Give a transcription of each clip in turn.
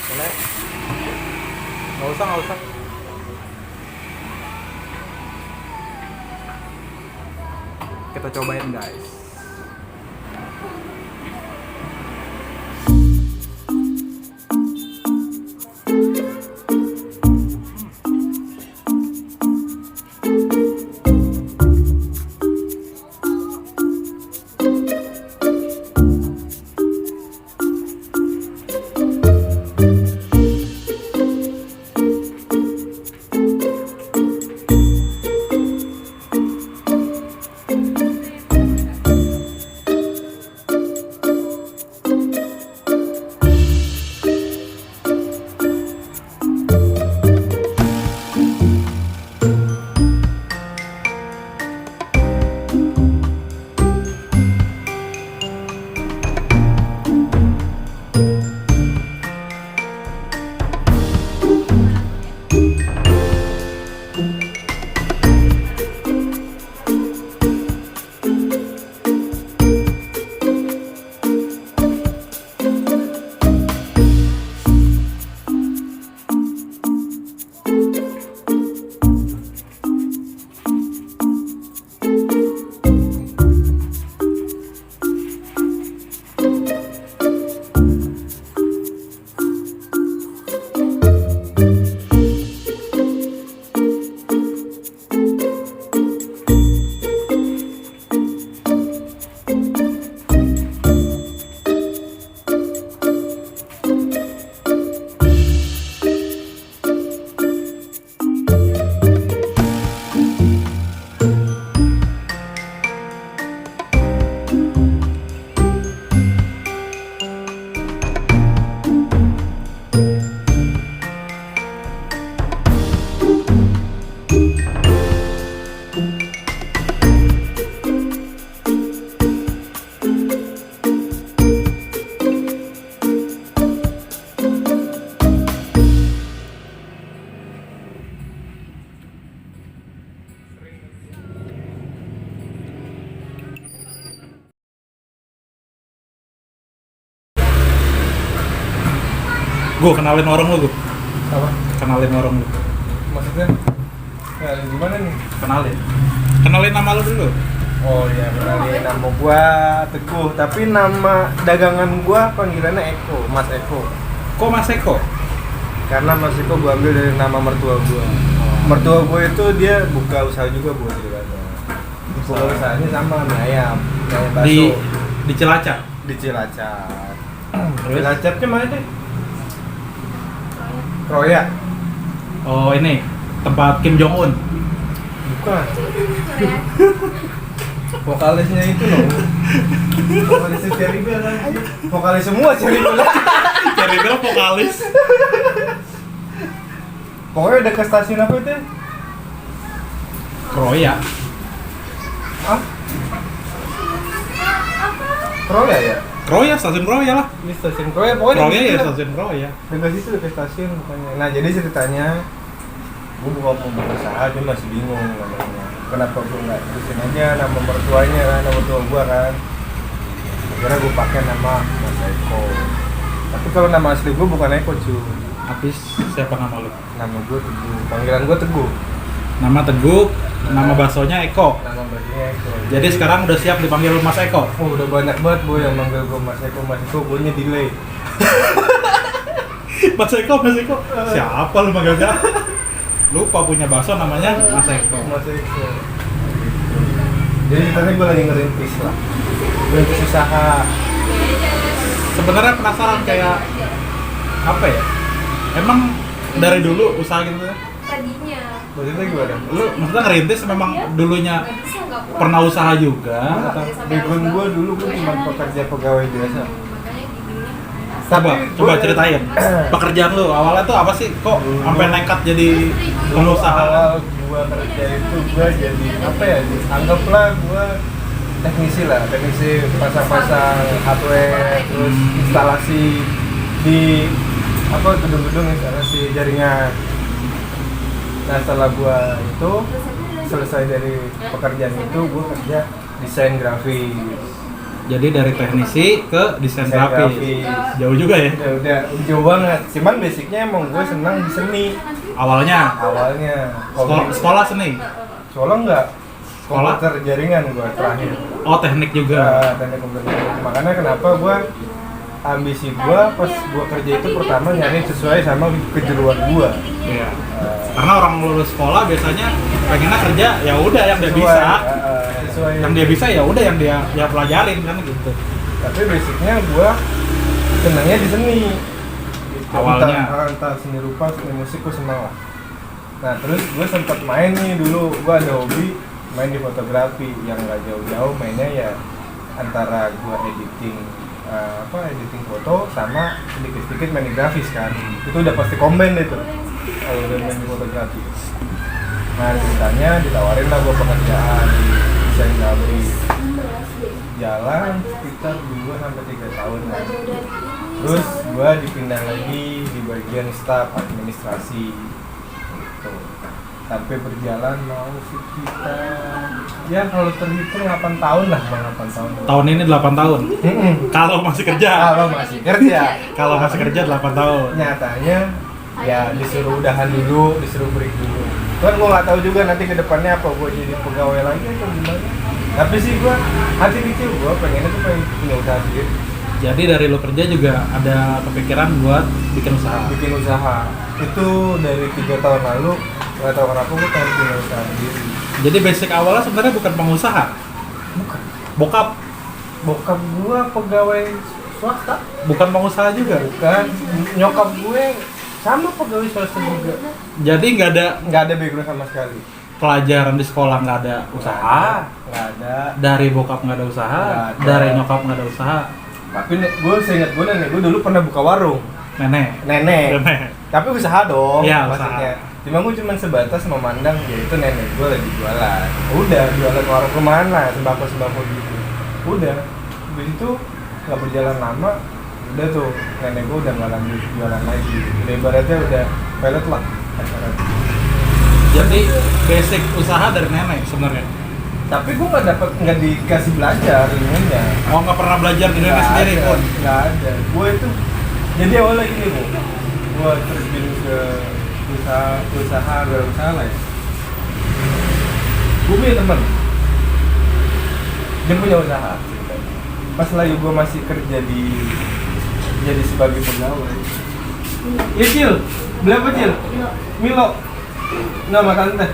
Boleh? Nggak usah. Kita cobain guys. Gue kenalin orang lu, gue. Apa? Kenalin orang lu. Maksudnya? Ya, gimana nih? Kenalin nama lu dulu. Oh iya, kenalin nama gua Teguh, tapi nama dagangan gua panggilannya Eko, Mas Eko. Kok Mas Eko? Karena Mas Eko gua ambil dari nama mertua gua. Mertua gua itu dia buka usaha juga buat ceritanya. Buka usahanya sama mie ayam, kayak bakso. Di Cilacap. Di Cilacap. Terus? Cilacapnya mana deh? Kroya. Oh ini tempat Kim Jong Un. Bukan. Vokalisnya itu loh. Vokalisnya Cherry Bell kan. Vokalis semua Cherry Bell. Cherry Bell vokalis. Pokoknya udah ke stasiun apa itu? Kroya. Hah? Kroya ya? Kroya, stasiun Kroya lah. Ini stasiun Kroya, pokoknya Kroya di situ ya lah. stasiun Kroya. Dekat situ dekat stasiun pokoknya. Nah jadi ceritanya gue mau usaha cuma masih bingung namanya. Kenapa gue nggak terusin aja nama mertuanya kan, nama mertua gue kan. Akhirnya gue pakai nama Mas Eko. Tapi kalau nama asli gue bukan Eko cuy. Habis siapa nama lu? Nama gue Teguh, panggilan gue Teguh. Nama Teguh, nama baksonya Eko. Nama baginya Eko. Jadi sekarang udah siap dipanggil Mas Eko. Oh, udah banyak banget boy yang manggil gue Mas Eko, gue nya delay. Mas Eko. Siapa lu manggilnya? Lupa punya bakso namanya Mas Eko. Mas Eko. Jadi ceritanya gue lagi ngerintis lah, ngerintis usaha. Sebenarnya penasaran kayak apa ya? Emang dari dulu usaha gitu? Tadinya Maksudnya gimana? Lu maksudnya ngerintis memang dulunya nggak bisa nggak pulang. pernah usaha juga? Atau? Background gue dulu gue cuma pekerja pegawai biasa. Makanya giginya Coba ceritain. Pekerjaan lu awalnya tuh apa sih? Kok sampai nekat jadi pengusaha? Awal gue kerja itu gue jadi apa ya? Anggaplah gue teknisi pasang-pasang hardware, terus instalasi di apa gedung-gedung, instalasi jaringan. Nah setelah gue itu selesai dari pekerjaan itu gue kerja desain grafis. Jadi dari teknisi ke desain Desain grafis. grafis. Jauh juga ya. Udah jauh banget. Cuman basicnya emang gue senang di seni Awalnya awalnya. sekolah seni. Sekolah enggak. Sekolah? Komputer jaringan gue terakhir. Oh, teknik juga. Teknik komputer jaringan. Makanya kenapa gue ambisi gue pas gue kerja itu pertama nyari sesuai sama kejeruan gue. Iya. Karena orang lulus sekolah biasanya pengennya kerja ya udah yang dia Sesuai, bisa. sesuai. Yang dia bisa ya udah yang dia pelajarin kan gitu. Tapi basicnya gue senangnya di seni. Gitu. Awalnya. Entah seni rupa, seni musik gue senang lah. Nah terus gue sempat main nih dulu, gue ada hobi main di fotografi yang nggak jauh-jauh, mainnya ya antara gue editing editing foto sama sedikit-sedikit main di grafis kan. Itu udah pasti combine itu kalau udah main di fotografi. Nah ceritanya ditawarin lah gue pekerjaan di desain grafis, jalan sekitar 2-3 tahun lah. Terus gue dipindah lagi di bagian staf administrasi gitu. Sampai berjalan mau sekitar ya kalau terhitung 8 tahun lah, 8 tahun. Tahun ini 8 tahun. Kalau masih kerja. Kalau masih kerja. Kalau masih kerja 8 tahun. Nyatanya ya disuruh udahan dulu, disuruh break dulu. Kan gue nggak tahu juga nanti ke depannya apa, gue jadi pegawai lagi atau gimana. Tapi sih gue hati kecil gue pengennya tuh pengen punya usaha sendiri. Jadi dari lo kerja juga ada kepikiran buat bikin usaha. Bikin usaha itu dari 3 tahun lalu, nggak tahu kenapa gue pengen punya usaha sendiri. Jadi basic awalnya sebenarnya bukan pengusaha. Bukan. Bokap gue pegawai swasta. bukan pengusaha juga. Bukan. Nyokap gue sama pegawai swasta juga. Jadi nggak ada Background sama sekali. pelajaran di sekolah, nggak ada usaha. Nggak ada. Dari bokap nggak ada usaha. Nggak ada. Dari nyokap nggak ada usaha. Tapi gue seingat gue nenek gue dulu pernah buka warung. Nenek. Nenek. Tapi usaha dong. Iya, maksudnya. usaha. Cuma gue cuma sebatas memandang ya itu nenek gue lagi jualan. Udah jualan warung rumahan lah, sembako gitu. Udah. Habis itu nggak berjalan lama, udah tuh nenek gue udah nggak lanjut jualan lagi. Udah ibaratnya udah pelet lah. Jadi basic usaha dari nenek sebenarnya. Tapi gue nggak dikasih belajar ilmunya. Oh, nggak pernah belajar di nenek sendiri pun. Nggak ada. Gue itu jadi awalnya gini bu, gue terjun ke usaha lah ya. Gue punya temen, dia punya usaha. Pas lagi gue masih kerja jadi sebagai pegawai. Ya Cil, beli apa Cil? Milo. Nama tante.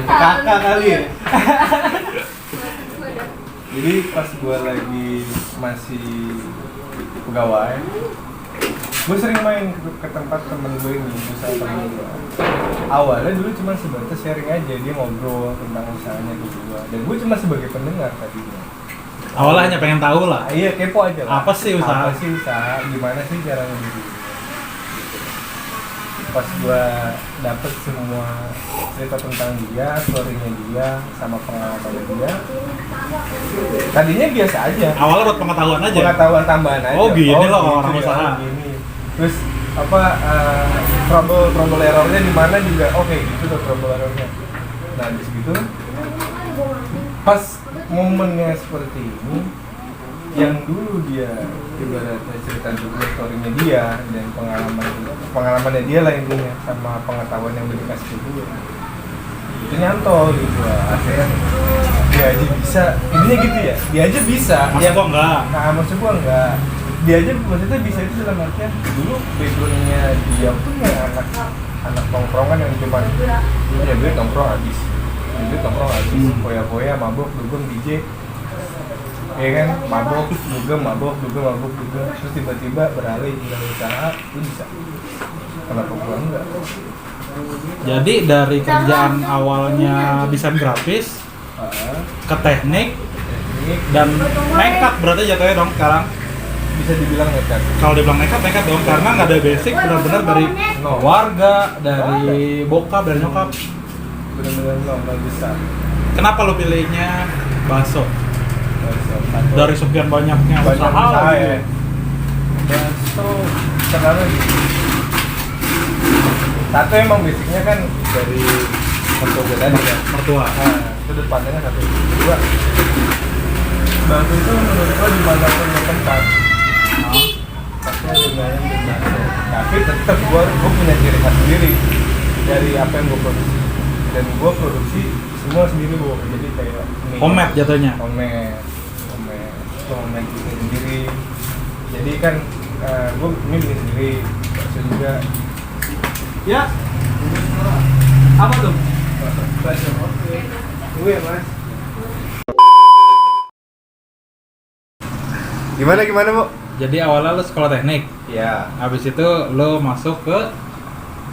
Kakak kali ya. Jadi pas gue lagi masih pegawai, gue sering main ke tempat temen gue ini, usaha temen gue. Awalnya dulu cuma sebatas sharing aja, dia ngobrol tentang usahanya ke gue, dan gue cuma sebagai pendengar tadinya. Awalnya hanya pengen tahu lah. Iya, kepo aja lah. Apa sih usaha? Gimana sih caranya gitu. Pas gue dapet semua cerita tentang dia, story-nya dia, sama pengalamannya dia, tadinya biasa aja. Awalnya buat pengetahuan aja. Pengetahuan tambahan aja. Oh, gini loh gitu orang ya, usaha. Gini. Terus trouble errornya di mana juga, oke gitu tuh trouble errornya. Nah di situ pas momennya seperti ini, yang dulu dia ibaratnya cerita dulu story-nya dia dan pengalamannya dia lah intinya sama pengetahuan yang udah dikasih ke gue, itu nyantol gitu lah. Akhirnya dia aja bisa, intinya gitu ya, dia aja bisa. Maksud gua enggak. Nah maksud gua enggak, dia aja maksudnya bisa itu dalam artian dulu backgroundnya dia pun ya anak nongkrongan yang cuma punya duit nongkrong habis, foya-foya, mabok, dugem, DJ, ya kan, mabok, dugem, terus tiba-tiba beralih ke usaha, itu bisa. Kenapa gua enggak? Jadi dari kerjaan awalnya desain grafis ke teknik dan nekat berarti jatuhnya dong sekarang. Bisa dibilang nekat. Kalau dibilang nekat dong karena nggak ada basic benar-benar dari keluarga, dari bokap, dari nyokap. Benar-benar nggak bisa. Kenapa lo pilihnya bakso? Satu. Dari sekian banyaknya Banyak usaha gitu. ya. Bakso sekarang satu emang basicnya kan dari mertua gue tadi kan. Mertua. Nah, itu depannya satu. Dua, bakso itu menurut gua dimanapun lo tempat Nah, pasti ada yang bikin bakso. Tapi tetap gua punya ciri khas sendiri dari apa yang gua produksi, dan gua produksi semua sendiri gua. Jadi kayak mie homemade jatuhnya. homemade bikin sendiri. Jadi kan gua mie bikin sendiri, bakso juga. Ya. Apa tuh? Bakso. Oke. Tunggu ya mas. Gimana Bu? Jadi awalnya lu sekolah teknik, Ya. habis itu lu masuk ke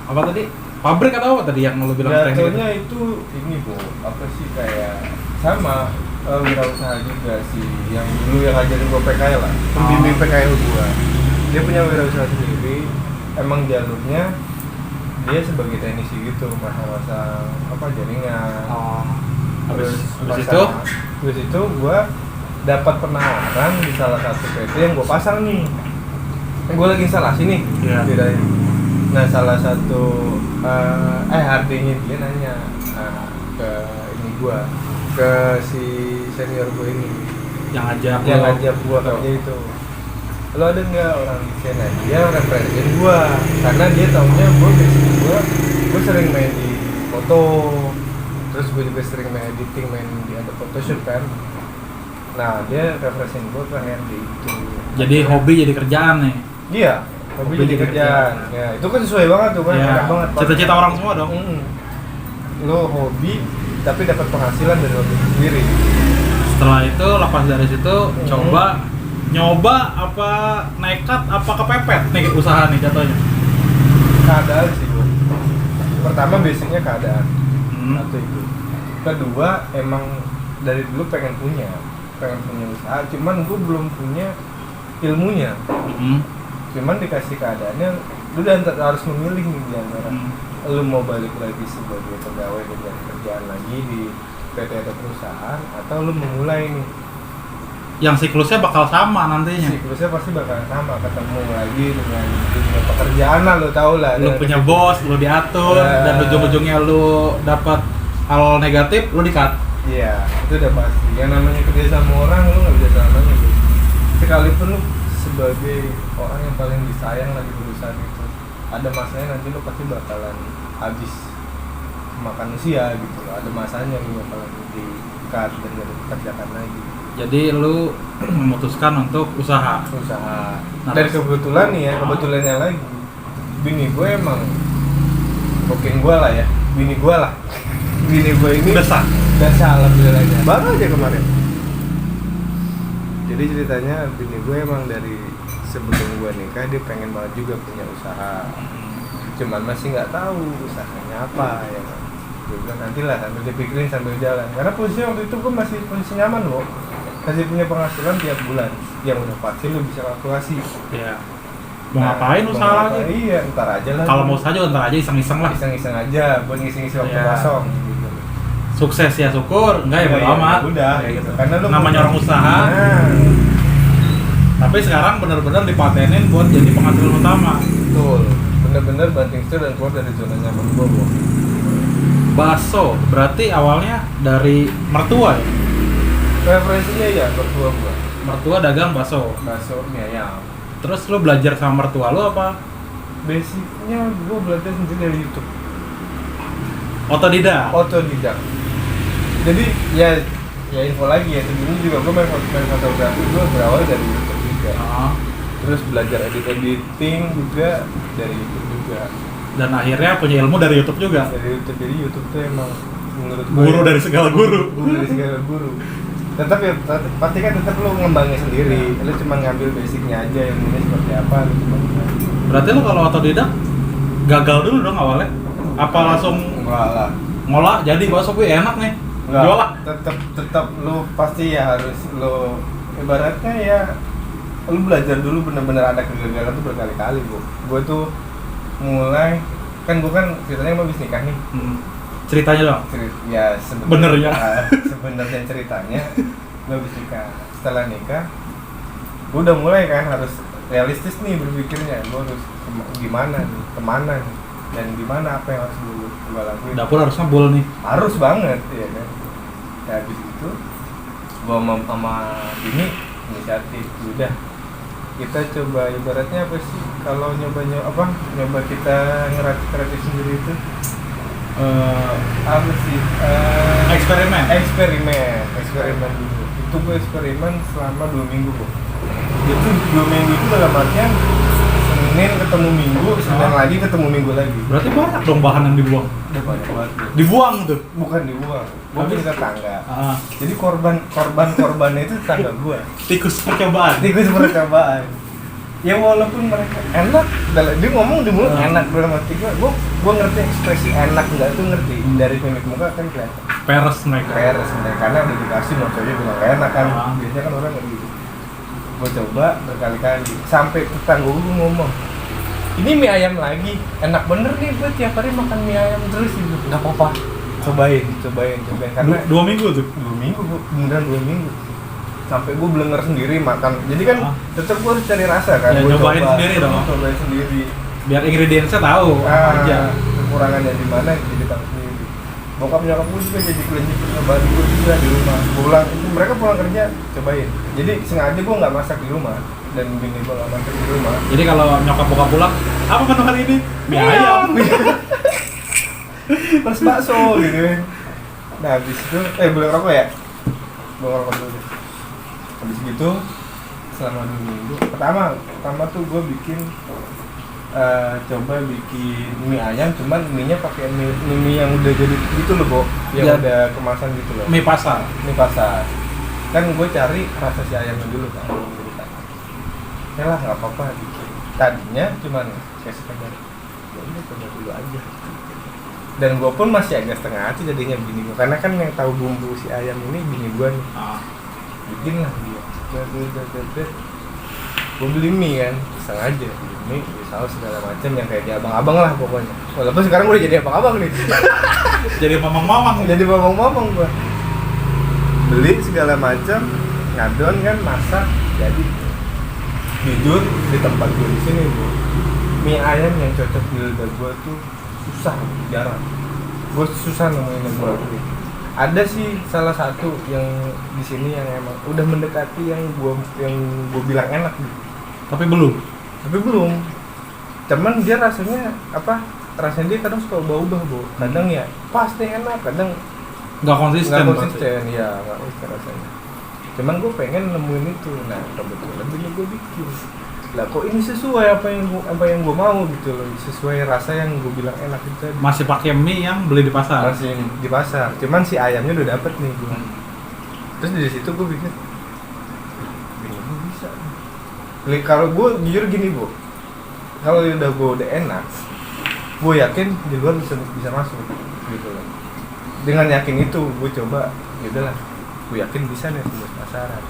apa tadi? Pabrik atau apa tadi yang lu bilang teknik? Jatuhnya itu ini Bu, apa sih kayak sama wirausaha juga sih, yang dulu yang ngajarin gua PKL lah, pembimbing PKL gua. Dia punya wirausaha sendiri, emang jalurnya dia sebagai teknisi gitu, masa-masa apa jaringan. Oh. Terus Habis itu gua dapat penawaran di salah satu PT yang gua pasang nih. Kan gua lagi instalasi nih. Iya. Kirain. Nah, salah satu HRD-nya dia nanya ke ini gua, ke si senior gua ini yang ngajak yang lu. ngajak gua kerja itu. Lo ada nggak orang di sana? Dia referensiin gua karena dia taunya gua sering main di foto, terus gua juga sering main editing, main di Adobe Photoshop kan. Nah, dia referensiin gua ke HRD itu. Jadi hobi jadi kerjaan nih. Iya, hobi jadi kerjaan. Ya, itu kan sesuai banget tuh kan, Ya, enak banget. cita-cita orang semua dong. Lo hobi tapi dapat penghasilan dari hobi sendiri. Setelah itu lepas dari situ nyoba apa nekat apa kepepet nih usaha nih jatuhnya. Keadaan sih gua. Pertama basicnya keadaan. Satu itu. Kedua emang dari dulu pengen punya usaha, cuman gue belum punya ilmunya. Cuman dikasih keadaannya, lu harus memilih nih di antara lu mau balik lagi sebagai pegawai dengan kerjaan lagi di PT atau perusahaan, atau lu memulai nih. Yang siklusnya bakal sama nantinya. Siklusnya pasti bakal sama, ketemu lagi dengan dunia pekerjaan lah, lu tau lah. Lu punya bos, lu diatur, dan ujung-ujungnya lu dapat hal negatif, lu di-cut. Iya, itu udah pasti. Yang namanya kerja sama orang, lu nggak bisa selamanya gitu. Sekalipun lu sebagai orang yang paling disayang lagi perusahaan itu, ada masanya nanti lu pasti bakalan habis makan usia gitu loh. Ada masanya lu bakalan di-cut dan gak dikerjakan lagi. Jadi lu memutuskan untuk usaha. Nah, Dan kebetulan nih ya, kebetulannya lagi bini gue emang booking gue lah ya, bini gue ini udah sah alhamdulillahnya, baru aja kemarin. Jadi ceritanya bini gue emang dari sebelum gue nikah dia pengen banget juga punya usaha, cuman masih nggak tahu usahanya apa ya. Gue bilang nantilah sambil dipikirin sambil jalan, karena posisinya waktu itu gue masih posisi nyaman loh, masih punya penghasilan tiap bulan yang udah pasti lu bisa kalkulasi. Iya. Mau ngapain usaha lagi? Iya, ntar aja lah. Kalau mau usaha juga ntar aja iseng-iseng lah. Iseng-iseng aja buat ngisi-ngisi waktu Iya. kosong gitu. Sukses ya syukur, enggak ya bodo amat. Udah Kayak gitu. Karena lu namanya orang usaha. Nah, Tapi sekarang benar-benar dipatenin buat jadi penghasilan utama. betul. Bener-bener banting setir dan keluar dari zona nyaman gua, Bu. Bakso, berarti awalnya dari mertua ya? Referensinya ya mertua gua. Mertua dagang bakso. Bakso mie ayam. Terus lu belajar sama mertua lu apa? Basicnya gua belajar sendiri dari YouTube. Otodidak? Otodidak. Jadi ya info lagi ya, sebelumnya juga gua main fotografi, gua berawal dari YouTube juga. Terus belajar editing juga dari YouTube juga. Dan akhirnya punya ilmu dari YouTube juga? Dari YouTube, jadi YouTube tuh emang menurut gue Guru dari segala guru? Guru dari segala guru. Tetap ya, pasti kan tetap lu ngembangin sendiri. Lu cuma ngambil basicnya aja, yang ini seperti apa lu cuma. Berarti lu kalau otodidak gagal dulu dong awalnya? Apa langsung Enggak lah. ngolah jadi bakso gue enak nih? Enggak. Jualan? Tetap lu pasti ya harus lu ibaratnya ya lu belajar dulu, bener-bener ada kegagalan tuh berkali-kali, Bu. Gue tuh mulai kan gue kan ceritanya mau habis nikah nih. Ceritanya dong? Ya sebenarnya. Benernya? Sebenarnya ceritanya gue habis nikah. Setelah nikah, gue udah mulai kan harus realistis nih berpikirnya. Gue harus gimana nih, kemana nih, dan gimana apa yang harus gue lakuin. Dapur harus ngebul nih? Harus banget, ya kan. Ya habis itu gua sama ini inisiatif udah kita coba ibaratnya apa sih kalau nyoba kita ngeracik sendiri itu apa sih eksperimen dulu itu gue eksperimen selama 2 minggu kok itu 2 minggu itu dalam artian Senin ketemu Minggu, Senin lagi ketemu Minggu lagi. Berarti banyak dong bahan yang dibuang. Udah banyak banget. Dibuang tuh. Bukan dibuang. Gue punya tetangga. Ah. Jadi korbannya itu tetangga gue. Tikus percobaan. Ya walaupun mereka enak, dia ngomong di mulut enak dalam hati gue ngerti ekspresi enak enggak tuh ngerti dari mimik muka kan kelihatan. Peres mereka. Karena udah dikasih mau coba bilang gak enak kan. Biasanya kan orang nggak gitu. Gue coba berkali-kali sampai tetangga gue ngomong ini mie ayam lagi enak bener nih gue tiap hari makan mie ayam terus gitu nggak apa-apa cobain karena 2 minggu tuh 2 minggu bu beneran 2 minggu sampai gue belenger sendiri makan jadi kan tetap gue harus cari rasa kan ya, gue cobain sendiri biar ingredientsnya tahu aja kekurangannya di mana jadi tahu sendiri bokap nyokap gue juga jadi kelinci nyobain gue juga di rumah mereka pulang kerja cobain jadi sengaja gue nggak masak di rumah dan bini gue nggak masak di rumah jadi kalau nyokap bokap pulang apa menu hari ini mie ayam terus bakso gitu kan nah habis itu boleh rokok ya boleh rokok dulu habis gitu selama 2 minggu pertama tuh gue bikin coba bikin mie ayam cuman mie-nya pakai mie yang udah jadi gitu loh Bo yang ya. udah kemasan gitu loh mie pasar kan gue cari rasa si ayamnya dulu kan ya lah nggak apa-apa bikin tadinya cuman kayak sekedar ya udah coba dulu aja dan gue pun masih agak setengah hati jadinya bini gue karena kan yang tahu bumbu si ayam ini bini gue nih bikin lah dia gue beli mie kan sengaja mie saus segala macam yang kayak di abang-abang lah pokoknya walaupun sekarang gue udah jadi abang-abang nih jadi mamang gue beli segala macam ngadon kan masak jadi jujur di tempat gue di sini bu mie ayam yang cocok di lidah gue tuh susah jarang gue susah nemuin yang gue ada sih salah satu yang di sini yang emang udah mendekati yang gue bilang enak gitu. Tapi belum cuman dia rasanya dia kadang suka ubah-ubah bu kadang ya pasti enak kadang nggak konsisten ya nggak konsisten rasanya cuman gue pengen nemuin itu nah kebetulan bini gue bikin lah kok ini sesuai apa yang gue mau gitu loh sesuai rasa yang gue bilang enak itu tadi. Masih pakai mie yang beli di pasar cuman si ayamnya udah dapet nih gue terus dari situ gue pikir bini gue bisa nih kalau gue jujur gini bu kalau udah enak gue yakin di luar bisa masuk gitu loh dengan yakin itu gue coba yaudahlah gue yakin bisa nih tembus pasaran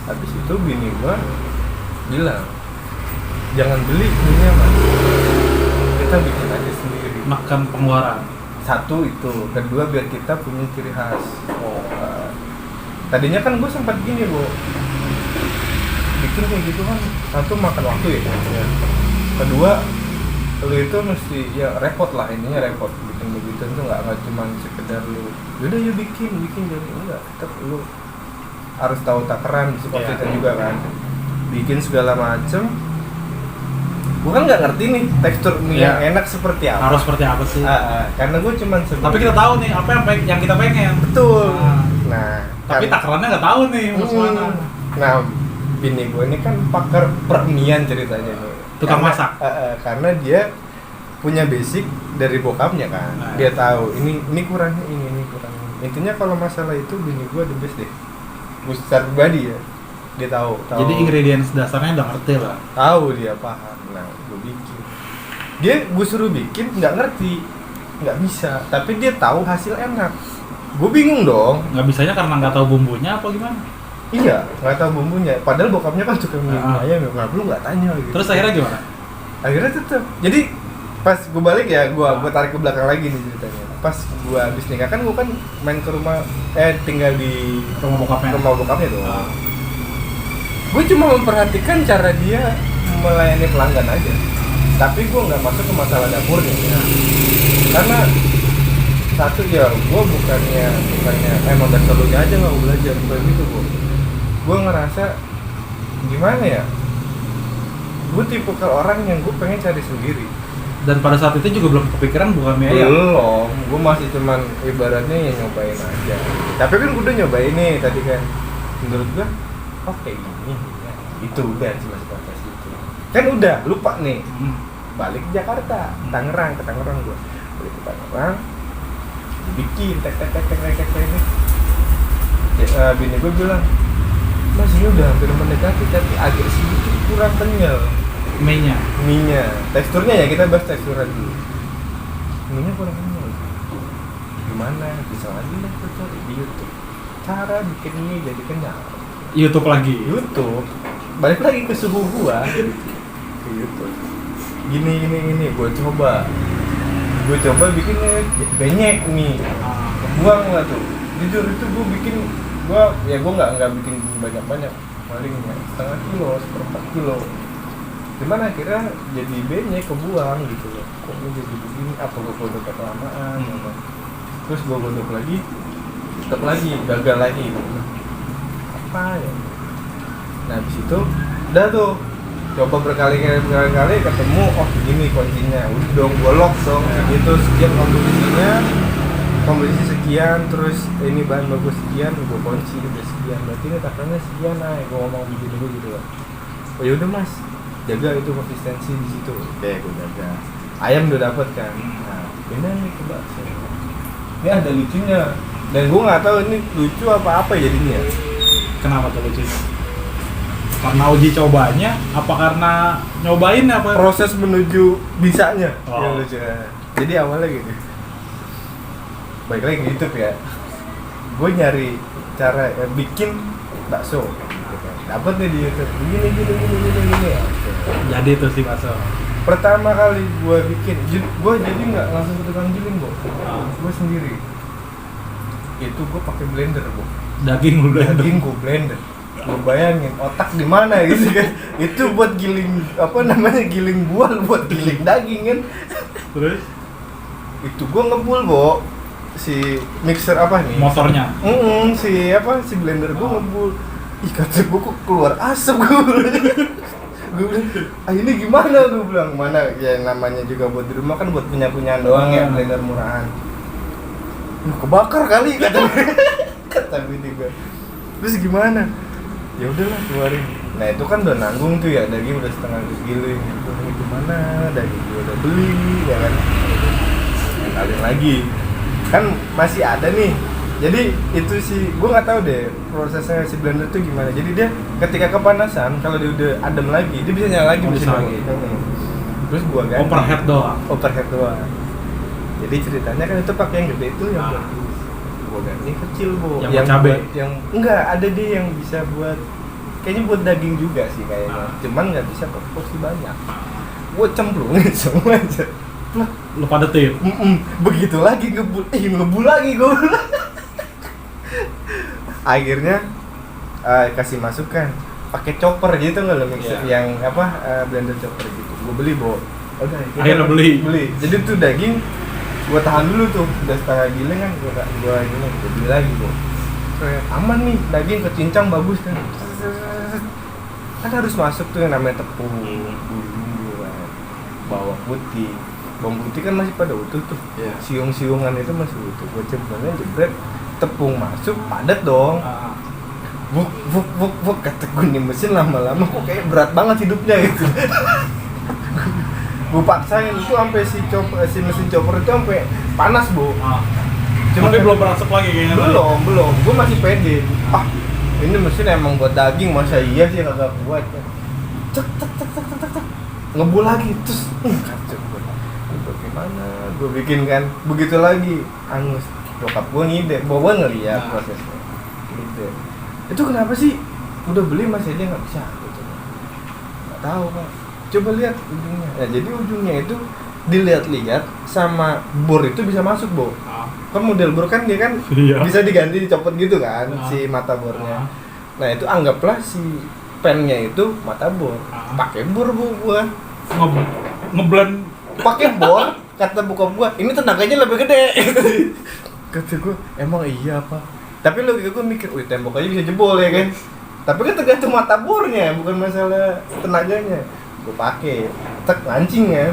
habis itu bini gue bilang jangan beli minyak mas kita bikin aja sendiri makan pengeluaran satu itu kedua biar kita punya ciri khas tadinya kan gue sempat gini bu bikin kayak gitu kan satu makan waktu ya kedua lu itu mesti ya repot lah ininya repot bikin begitu itu nggak cuma sekedar lu yaudah ya bikin jadi enggak tetap lu harus tahu takaran seperti itu juga kan bikin segala macem gue kan nggak ngerti nih tekstur mie yang enak seperti apa harus seperti apa sih karena gue cuma tapi kita tahu nih apa yang kita pengen betul nah tapi takarannya nggak tahu nih mana nah bini gue ini kan pakar permian ceritanya nih tukang masak karena dia punya basic dari bokapnya kan dia tahu ini kurangnya ini kurangnya intinya kalau masalah itu bini gue the best deh gue secara pribadi ya dia tahu jadi ingredients dasarnya udah ngerti lah tahu dia paham nah gue bikin gue suruh bikin nggak ngerti nggak bisa tapi dia tahu hasil enak gue bingung dong nggak bisanya karena nggak tahu bumbunya apa gimana iya nggak tahu bumbunya padahal bokapnya kan suka mie ayam ya lu nggak tanya gitu terus akhirnya gimana akhirnya tetap jadi pas gue balik ya gue tarik ke belakang lagi nih ceritanya pas gue habis nikah kan gue kan main ke rumah tinggal di rumah bokapnya dong gue cuma memperhatikan cara dia melayani pelanggan aja tapi gue nggak masuk ke masalah dapurnya ya. Karena satu ya gue bukannya emang dasar lu aja nggak mau belajar bukan gitu gue ngerasa gimana ya, gue tipe ke orang yang gue pengen cari sendiri. Dan pada saat itu juga belum kepikiran bukan mie ayam. Belum, gue masih cuman ibaratnya ya nyobain aja. Tapi kan gue udah nyobain nih tadi kan, menurut gue oh kayak gini ya. Itu udah cuma sebatas itu kan udah lupa nih. Balik ke Jakarta, Tangerang gue balik ke Tangerang, bikin tek ini. Bini gue bilang, mas ini udah hampir mendekati tapi agak sedikit kurang kenyal mie-nya, teksturnya ya kita bahas teksturnya dulu. Mie-nya kurang kenyal. Gimana? Bisa lagi lah kita cari di YouTube cara bikin mie jadi kenyal. YouTube lagi. YouTube. Balik lagi ke suhu gua ke YouTube. Gini gue coba bikinnya banyak nih. Buang lah tuh. Jujur itu gue bikin gue nggak bikin banyak palingnya setengah kilo, 1/4 kilo. Cuman akhirnya jadi banyak kebuang gitu loh. Kok gue jadi begini? Apa gue godok kelamaan? Terus gue godok lagi, tetap lagi gagal lagi. Apa ya? Nah habis itu udah tuh coba berkali-kali ketemu, oh begini kuncinya, udah dong gue lock dong gitu, sekian komposisi sekian, terus ini bahan bagus sekian, gue kunci udah sekian, berarti ini takarannya sekian, gue ngomong begini gue gitu loh. Oh yaudah mas, jaga itu konsistensi di situ, gue jaga. Ayam udah dapet kan, nah bener nih ke bakso. Ini ada lucunya, dan gue nggak tahu ini lucu apa jadinya. Kenapa tuh lucunya? Karena uji cobanya, apa karena nyobain apa? Proses menuju bisanya yang Oh. lucu. Jadi awalnya gini, baik lagi ke YouTube ya, gue nyari cara bikin bakso gitu kan. Dapet nih di YouTube gini. Jadi itu sih bakso. Pertama kali gue bikin, gue jadi nggak langsung ke tukang giling gue sendiri. Itu gue pakai blender Daging udah. daging gue blender. Gue bayangin otak di mana gitu kan. Itu buat giling giling buah, buat giling daging kan. Terus Itu gue ngebul si mixer apa nih? motornya. Si blender gue ngebul. Ih kata gue kok keluar asap gue. Gue bilang, ini gimana? Gue bilang, mana ya namanya juga buat di rumah kan buat punya-punyaan doang ya, blender murahan. Kebakar kali kata bini gue. Terus gimana? Ya udahlah keluarin. Nah itu kan udah nanggung tuh ya, daging udah setengah giling. Ini gimana? Daging gue udah beli ya kan. Kalian lagi kan masih ada nih. Jadi itu sih gue nggak tahu deh prosesnya si blender tuh gimana. Jadi dia ketika kepanasan kalau dia udah adem lagi dia bisa nyala lagi mesin lagi. Terus gue ganti overhead doang. Jadi ceritanya kan itu pakai yang gede itu yang buat gue ganti kecil yang cabai. Yang enggak ada dia yang bisa buat kayaknya buat daging juga sih kayaknya. Cuman nggak bisa porsi banyak. Gue cemplungin semua aja. Lu padetin. Begitu lagi ngebul lagi gue. Akhirnya kasih masukan pakai chopper gitu nggak lo mixer yang blender chopper gitu. Gue beli udah Akhirnya beli. Jadi tuh daging gue tahan dulu tuh udah setengah giling kan gue beli lagi aman nih daging kecincang bagus kan harus masuk tuh yang namanya tepung bumbu bawang putih kan masih pada utuh tuh siung-siungan itu masih utuh gue jebret tepung masuk padat dong buk kata gue nih mesin lama-lama kok kayak berat banget hidupnya gitu. Gue paksain itu sampai si mesin chopper itu sampai panas Cuma belum berasap lagi kayaknya. Belum. Gue masih pede. Ini mesin emang buat daging masa iya sih kagak kuat. Cek ngebul lagi terus kacau gue. Gimana? Gue bikin kan begitu lagi angus. Bokap gue ngide, bawa ngeliat prosesnya. Gitu. Itu kenapa sih? Udah beli masih aja nggak bisa. Gitu. Nggak tahu Pak. Coba lihat ujungnya. Nah, jadi ujungnya itu dilihat-lihat sama bor itu bisa masuk, Kan model bor kan dia kan bisa diganti dicopot gitu kan si mata bornya. Nah, itu anggaplah si pennya itu mata bor. Pakai bor gua. Ngeblend Pakai bor kata bokap gua, ini tenaganya lebih gede. Kata gua, emang iya apa? Tapi logika gua mikir, wih tembok aja bisa jebol ya kan. Tapi kan tergantung mata bornya, bukan masalah tenaganya. Gua pakai, tek lancing ya.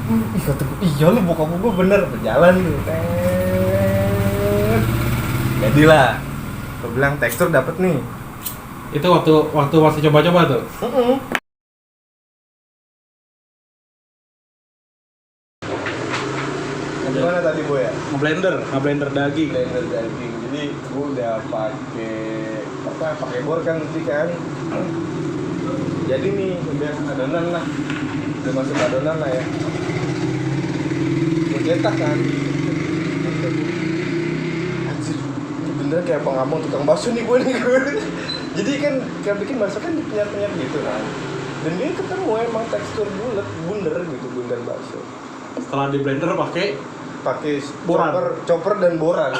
Ih kata gua, iya lu bokap gua bener berjalan tuh. Jadilah, gua bilang tekstur dapet nih. Itu waktu masih coba-coba tuh. Gimana tadi gue ya? Ngeblender daging. Blender daging. Jadi gue udah pakai bor kan nanti kan. Jadi nih udah adonan lah. Udah masuk adonan lah ya. Gue cetak kan. Anjir, ini bener kayak pengamong tukang bakso nih gue nih. Jadi kan kayak bikin bakso kan dipenyat-penyat gitu kan. Dan dia ketemu emang tekstur bulat, bundar gitu, bundar bakso. Setelah di blender pakai boran. chopper dan boran.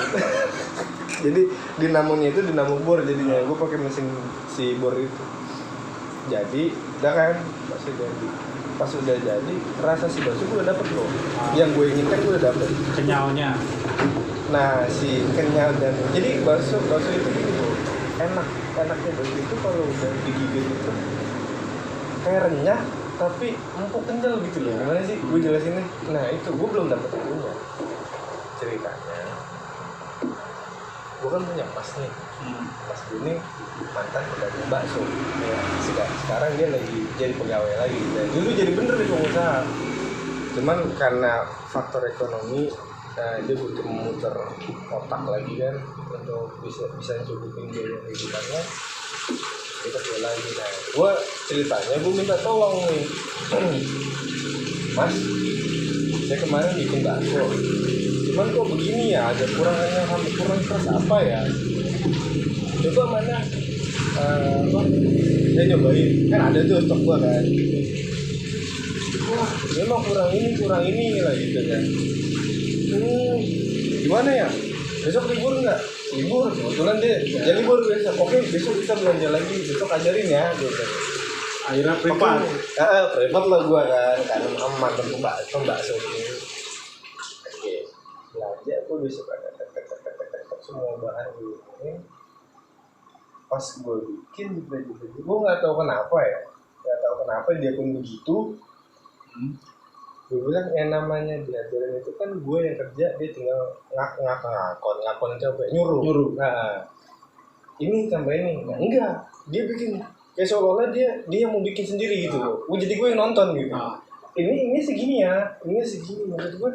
Jadi dinamonya itu dinamo bor jadinya. Gue pakai mesin si bor itu. Jadi udah kan bakso jadi. Pas udah jadi rasa si bakso gue udah dapet loh. Yang gue inginkan gue udah dapet. Kenyalnya. Nah si kenyal dan jadi bakso itu gini loh. Enaknya bakso itu kalau udah digigit itu kayak renyah tapi empuk kenyal gitu loh. Gimana sih gue jelasinnya? Nah itu gue belum dapet itunya. Ceritanya gue kan punya pas nih. Pas ini mantan pedagang bakso ya, sekarang dia lagi jadi pegawai lagi. Dan dulu jadi bener di pengusaha, cuman karena faktor ekonomi dia butuh memutar otak lagi kan untuk bisa cukupin biaya kehidupannya. Kita jual lagi. Nah gue ceritanya gue minta tolong nih, Mas, saya kemarin bikin bakso, cuman kok begini ya, ada kurangannya, hampir kurang keras apa ya? Coba mana? Saya nyobain, kan ada tuh stok gua kan. Wah, memang kurang ini lah gitu kan. Gimana ya? Besok libur nggak? Libur, kebetulan dia kerja libur besok. Oke, besok kita belanja lagi, besok ajarin ya gitu. Akhirnya privat. Privat lah gua kan, karena mantan pembakso ini. Oke, belanja gua besok ada semua bahan ini. Pas gue bikin gue nggak tahu kenapa dia pun begitu. Gue bilang yang namanya diajarin itu kan gue yang kerja, dia tinggal ngakon coba nyuruh. Nah ini tambah ini, nah, enggak, dia bikin kayak seolah-olah dia yang mau bikin sendiri gitu loh. Jadi gue yang nonton gitu. Ini segini ya, maksud gue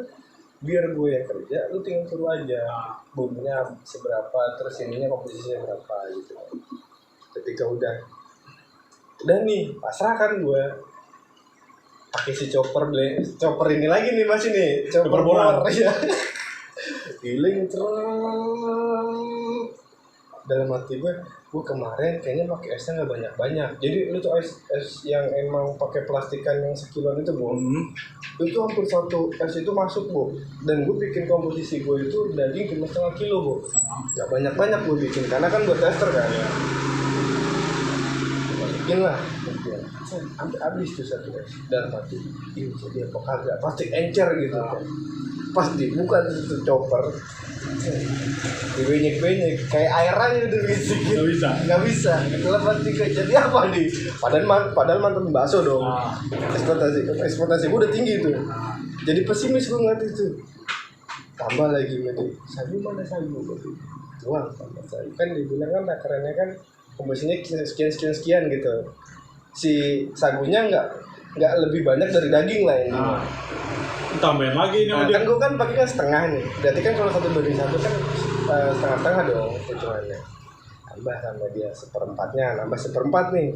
biar gue yang kerja, lu tinggal suruh aja bumbunya seberapa, terus ininya komposisinya berapa gitu. Ketika udah nih pasrah kan gue pakai si chopper ini lagi nih mas, ini chopper bor ya. Giling dalam hati gue kemarin kayaknya pakai esnya nggak banyak. Jadi lu tuh es yang emang pakai plastikan yang sekiloan itu bu, itu hampir satu es itu masuk bu. Dan gue bikin komposisi gue itu daging 5,5 kilo bu, nggak banyak gue bikin karena kan gue tester kan ya. Masukin lah, sampai habis tuh satu es. Dalam hati, ini jadi apa kagak? Pasti encer gitu kan. Pas dibuka itu chopper, dibenyek kayak air aja udah gitu. Nggak bisa. Dalam hati jadi apa nih? Padahal mantan bakso dong. Ekspektasi gue udah tinggi tuh. Jadi pesimis gue ngeliat itu. Tambah lagi sagu mana sagu? Tuang tambah sagu. Kan dibilang kan takarannya kan komposisinya sekian gitu. Si sagunya nggak lebih banyak dari daging lah ini. Tambahin lagi nih. Nah, kan gue kan pakai kan setengah nih. Berarti kan kalau 1:1 kan setengah dong hitungannya. Tambah dia seperempatnya, nambah seperempat nih.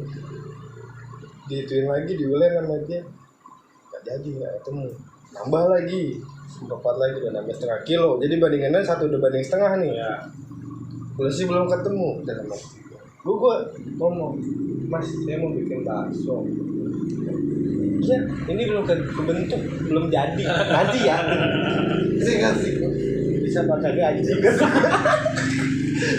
Dihituin lagi, diulang sama dia. Nggak jadi, nggak ketemu. Nambah lagi, seperempat lagi, udah nambah setengah kilo. Jadi bandingannya 1 udah banding setengah nih. Ya. Masih belum ketemu. Dalam gue ngomong, Mas, saya mau bikin bakso. Iya, ini belum kebentuk, belum jadi. Nanti ya. Saya ngasih bisa pakai gaji.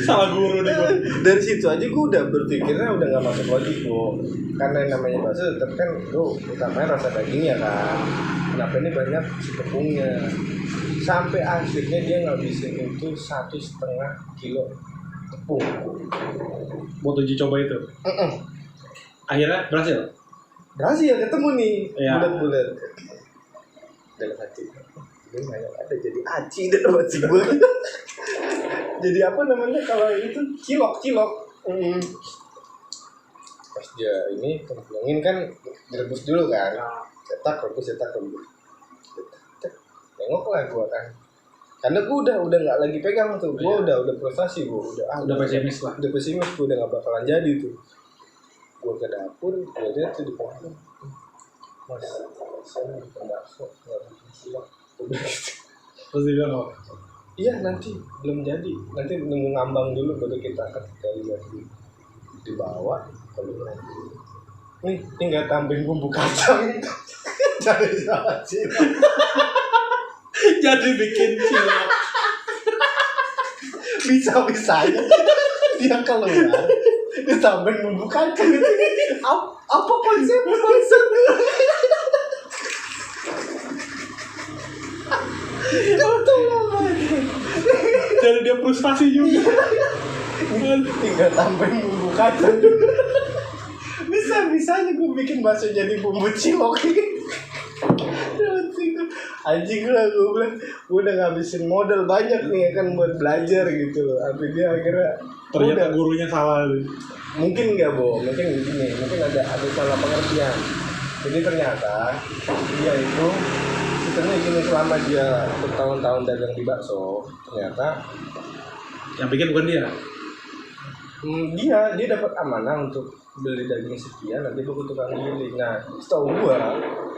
Salah guru nih gue. Dari situ aja gue udah berpikirnya udah nggak masuk logik bu. Karena yang namanya bakso tetap kan lu utamanya rasa dagingnya kan. kenapa ini banyak si tepungnya. Sampai akhirnya dia ngabisin itu 1,5 kilo tepung. Buat uji coba itu. Akhirnya berhasil. Berhasil ketemu nih, Iya. bulat-bulat. Dalam hati, ini nggak ada jadi aci dalam hati gue. Jadi apa namanya kalau itu cilok. Pas dia ini kemungkinan kan direbus dulu kan, cetak rebus. Tengok lah gue kan, karena gue udah nggak lagi pegang tuh, gue udah prestasi gue Udah pesimis lah. udah pesimis, gue udah nggak bakalan jadi tuh. Gue ke dapur, gue lihat tuh di pohon, mas, saya bikin bakso, nggak bikin cilok. Terus dia bilang apa? Iya nanti belum jadi, nanti nunggu ngambang dulu baru kita ketika dibawa kalau ini tinggal tambahin bumbu kacang. Jadi salah sih. Jadi bikin cilok. Bisa-bisanya dia keluar ditambahin bumbu kacang gitu. Apa konsepnya? Jadi dia frustasi juga. Tinggal tambahin bumbu kacang. Bisa-bisanya gue bikin bakso jadi bumbu cilok. Anjing lah, gue bilang gue udah ngabisin modal banyak nih kan buat belajar gitu loh. Tapi dia akhirnya Ternyata udah. gurunya salah. Mungkin enggak mungkin begini, mungkin ada salah pengertian. Jadi ternyata dia itu sistemnya gini, selama dia bertahun-tahun dagang di bakso, ternyata Yang bikin bukan dia. dia dapat amanah untuk beli daging sekian, nanti gue ke tukang giling. Nah, setahu gue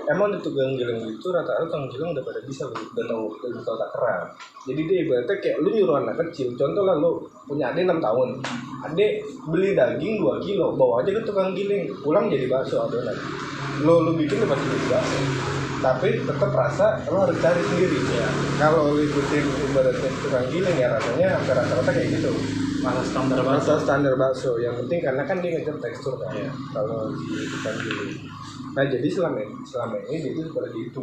emang di tukang giling itu rata-rata tukang giling udah pada bisa, udah tahu tak keram. Jadi dia ibaratnya kayak lu nyuruh anak kecil, contoh lah lu punya adik 6 tahun, adik beli daging 2 kilo, bawa aja ke tukang giling, pulang jadi bakso adonan. Lu bikin lu pasti jadi bakso, tapi tetap rasa lu harus cari sendiri ya. Kalau lu ikutin ibaratnya tukang giling ya rasanya hampir rata-rata kayak gitu. Rasa standar bakso, yang penting karena kan dia ngejar tekstur kan. Iya. Kalau di tukang giling. Nah jadi selama ini dia itu seperti itu.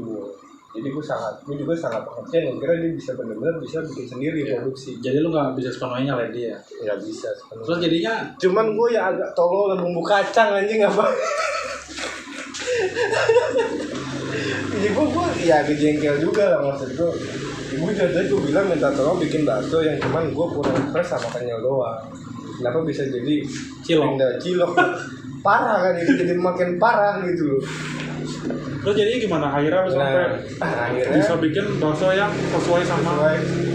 Jadi gue juga sangat pengertian, kira dia bisa benar-benar bisa bikin sendiri produksi. Jadi lu nggak bisa sepenuhnya lah dia. Nggak bisa sepenuhnya. Terus jadinya Cuman gue ya agak tolol bumbu kacang anjing apa. Jadi gue ya kejengkel juga lah, maksud gue. Ibu jadi gue bilang minta tolong bikin bakso yang cuman gue kurang fresh sama kenyal doang. Kenapa bisa jadi cilok? Parah kan, itu jadi makin parah gitu loh. terus jadinya gimana? Akhirnya lu sampai akhirnya bisa bikin bakso yang sesuai sama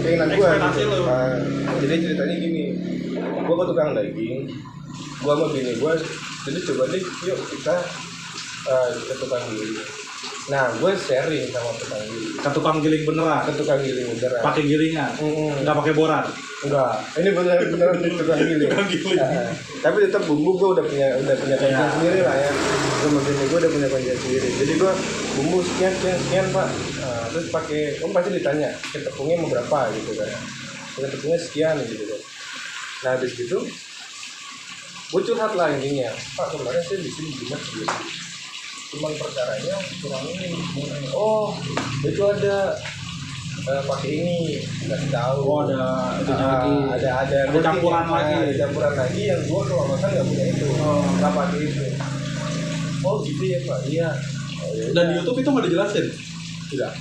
keinginan gue. ekspektasi lu. Jadi ceritanya gini, gue ke tukang daging, gue sama bini gue, jadi coba deh yuk kita ke tukang giling. Nah, gue sharing sama tukang giling. Ke tukang giling beneran. Ke tukang giling beneran. Pakai gilingan. Nggak pakai boran. Enggak. Ini beneran di tukang giling. Tukang giling. Tapi tetap bumbu gue udah punya kuncian sendiri lah ya. Sama bini gue udah punya kuncian sendiri. Jadi gue bumbu sekian Pak. Terus pakai, pasti ditanya, tepungnya mau berapa gitu kan. Tepungnya sekian gitu kan. Nah, habis gitu gue curhat lah intinya, Pak kemarin saya bikin gimana segini, cuman perkaranya kurang ini. Oh itu ada pakai ini, nggak tahu. Oh ada itu lagi. Ada campuran lagi. Ada campuran lagi yang gue kalau makan nggak punya itu, nggak pakai itu. Oh gitu ya Pak, iya. Dan di YouTube itu nggak dijelasin. Tidak.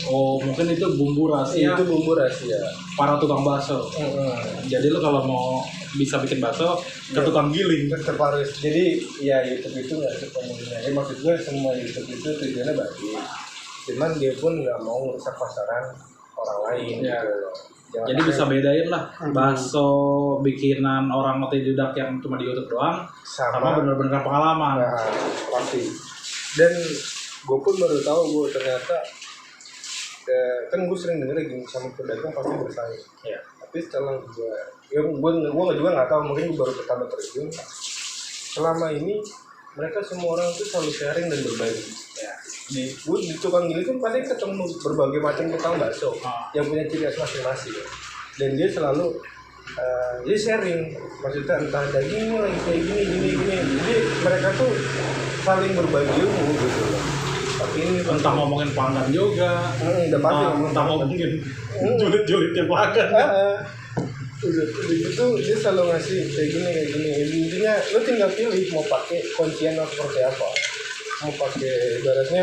Oh mungkin itu bumbu rahasia. Itu bumbu rahasia Para tukang bakso. Jadi lu kalau mau bisa bikin bakso ke tukang giling. Tetap harus. Jadi ya YouTube itu nggak sepenuhnya. Ya, maksud gue semua YouTube itu tujuannya bagus. Cuman dia pun nggak mau merusak pasaran orang lain. Ya. Gitu. Jadi bisa bedain lah bakso bikinan orang otodidak yang cuma di YouTube doang sama bener-bener pengalaman. Nah, pasti. Dan gue pun baru tahu gue ternyata kan gue sering denger gini sama pedagang pasti bersaing. Iya. Tapi setelah gue juga nggak tahu, mungkin gue baru pertama terjun. Selama ini mereka semua orang tuh selalu sharing dan berbagi. Ya. Di tukang giling kan pasti ketemu berbagai macam tukang bakso yang punya ciri khas masing-masing. Dan dia selalu dia sharing, maksudnya entah dagingnya lagi kayak gini. Jadi mereka tuh saling berbagi ilmu gitu loh. ini entah ngomongin pelanggan juga, udah pasti entah ngomongin julid-julidnya pelanggan. Udah gitu dia selalu ngasih kayak gini. Intinya lo tinggal pilih mau pakai kuncian atau seperti apa, mau pakai ibaratnya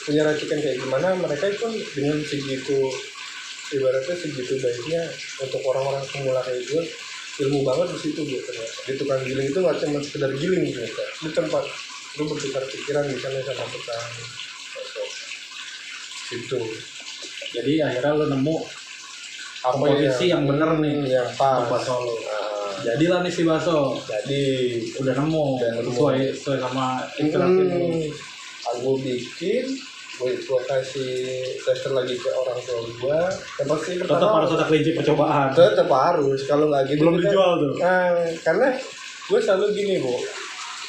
punya racikan kayak gimana. Mereka itu dengan segitu ibaratnya segitu baiknya untuk orang-orang pemula kayak gue, ilmu banget di situ gitu. Di tukang giling itu nggak cuma sekedar giling gitu, di tempat lu bertukar pikiran di sana sama tukang situ. Jadi akhirnya lo nemu komposisi yang bener nih yang pas untuk bakso lo. Jadilah nih si bakso. Jadi Udah nemu sesuai sama inspirasi lo. aku bikin, gue kasih tester lagi ke orang tua gue. Pasti Tetap harus ada kelinci percobaan. tetap harus, kalau nggak gitu Belum kita- dijual tuh. karena gue selalu gini bu,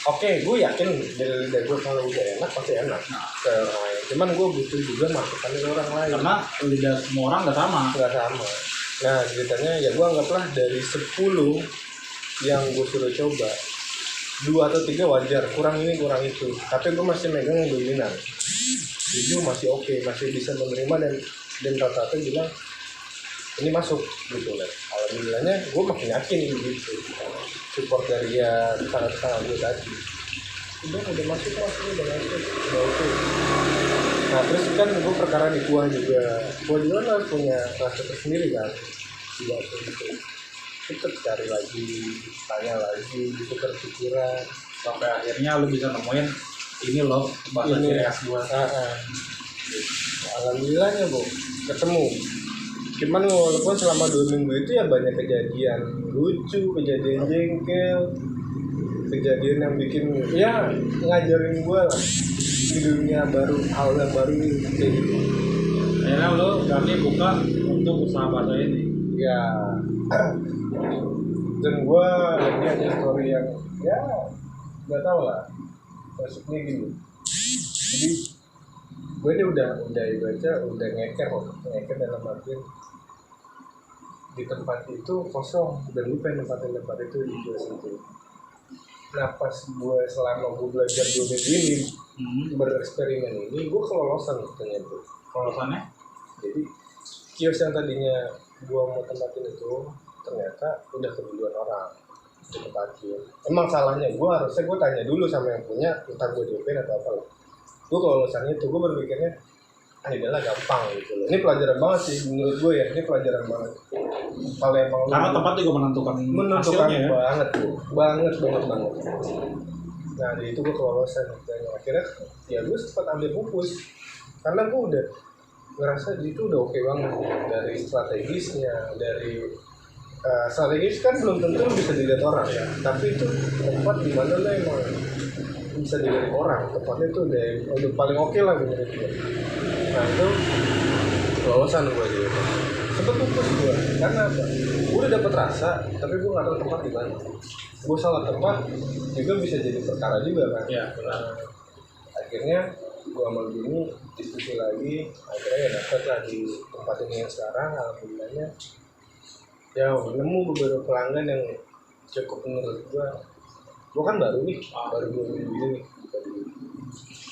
oke gue yakin dari lidah gue kalau udah enak pasti enak ke orang lain. Cuman gue butuh juga masukan dari orang lain. Karena lidah semua orang nggak sama. Nggak sama. Nah ceritanya ya gue anggaplah dari 10 yang gue suruh coba 2 atau 3 wajar, kurang ini kurang itu, tapi gue masih megang yang dominan. Itu masih oke, masih bisa menerima dan rata-rata bilang ini masuk gitu lah. Alhamdulillahnya gue makin yakin gitu. Support dari ya tetangga gue tadi. Udah masuk. Nah terus kan gue perkara di kuah juga. Kuah juga harus punya rasa tersendiri kan. Tidak gitu. Tetap cari lagi, tanya lagi, tukar pikiran. Sampai akhirnya lo bisa nemuin ini loh bahasa Ini. ciri khas gua. Alhamdulillahnya bu ketemu. Cuman walaupun selama 2 minggu itu ya banyak kejadian lucu, kejadian jengkel, kejadian yang bikin ya ngajarin gue lah di dunia baru, hal yang baru kayak gitu. Akhirnya lo berani buka untuk usaha bakso ini. Ya dan gue lagi ada story yang ya nggak tahu lah, maksudnya gini. Jadi gue ini udah ibaratnya udah ngeker dalam artian di tempat itu kosong dan gue pengen nempatin tempat itu di gue sendiri. Nah pas gue selama gue belajar 2 minggu ini bereksperimen ini gue kelolosan ternyata. Kelolosannya? Jadi kios yang tadinya gue mau tempatin itu ternyata udah keduluan orang ditempatin. Emang salahnya gue tanya dulu sama yang punya entah gue DP atau apa lah. Gue kelolosannya itu gue berpikirnya adalah gampang gitu loh. Ini pelajaran banget sih menurut gue ya, ini pelajaran banget. Kalau emang Karena tempat juga menentukan hasilnya ya. banget tuh, banget. Nah dari itu gue kelolosan dan akhirnya ya gue sempat ambil pupus karena gue udah ngerasa itu udah oke banget dari strategisnya, dari strategis kan belum tentu bisa dilihat orang ya, tapi itu tempat di mana lo emang bisa dilihat orang, tempatnya itu udah paling oke lah menurut gue. Nah itu kelolosan gue gitu. Sempet pupus gue, karena apa? Gue udah dapet rasa, tapi gue nggak tahu tempat di mana. Gue salah tempat juga bisa jadi perkara juga kan. Iya benar. Akhirnya gue sama Bini diskusi lagi, akhirnya ya dapet lah di tempat ini yang sekarang. Alhamdulillahnya ya nemu beberapa pelanggan yang cukup menurut gue kan baru nih, baru 2 minggu ini nih.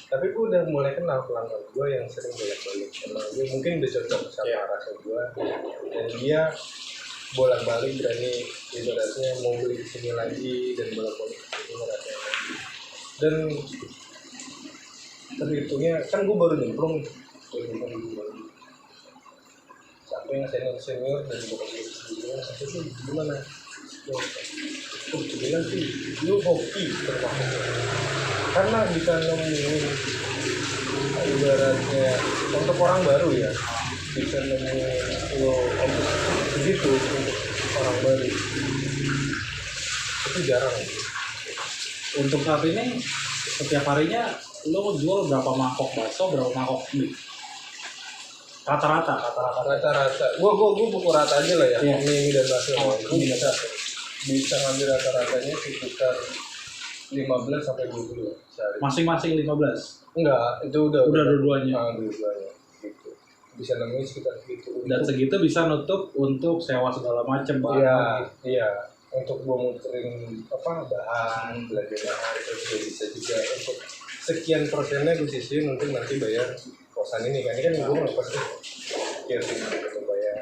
Tapi gue udah mulai kenal pelanggan gue yang sering bolak-balik. Emang dia mungkin udah cocok sama rasa gue, dan dia bolak-balik berani ibaratnya mau beli di sini lagi dan bolak-balik ke sini rasanya lagi. Dan terhitungnya kan gue baru nyemplung sampai yang senior dan bokap gue sebelumnya itu gimana? Oh bilang sih lu hoki termasuk karena bisa nemuin ibaratnya untuk orang baru ya, bisa nemuin lo untuk segitu untuk orang baru itu jarang. Untuk saat ini setiap harinya lo jual berapa mangkok bakso, berapa mangkok mie? Rata-rata. Gua pukul rata aja lah ya. Iya. Mie dan bakso. Gua Mie dan bisa ngambil rata-ratanya sekitar 15 sampai 20 sehari. Masing-masing 15. Enggak, itu udah dua-duanya. Dua-duanya gitu. Bisa nemuin sekitar segitu. Dan segitu bisa nutup untuk sewa segala macam Iya. Untuk gua muterin bahan, belajar terus juga bisa juga untuk sekian persennya gue sisihin untuk nanti bayar kosan ini kan gue ngekos tuh sekian untuk bayar.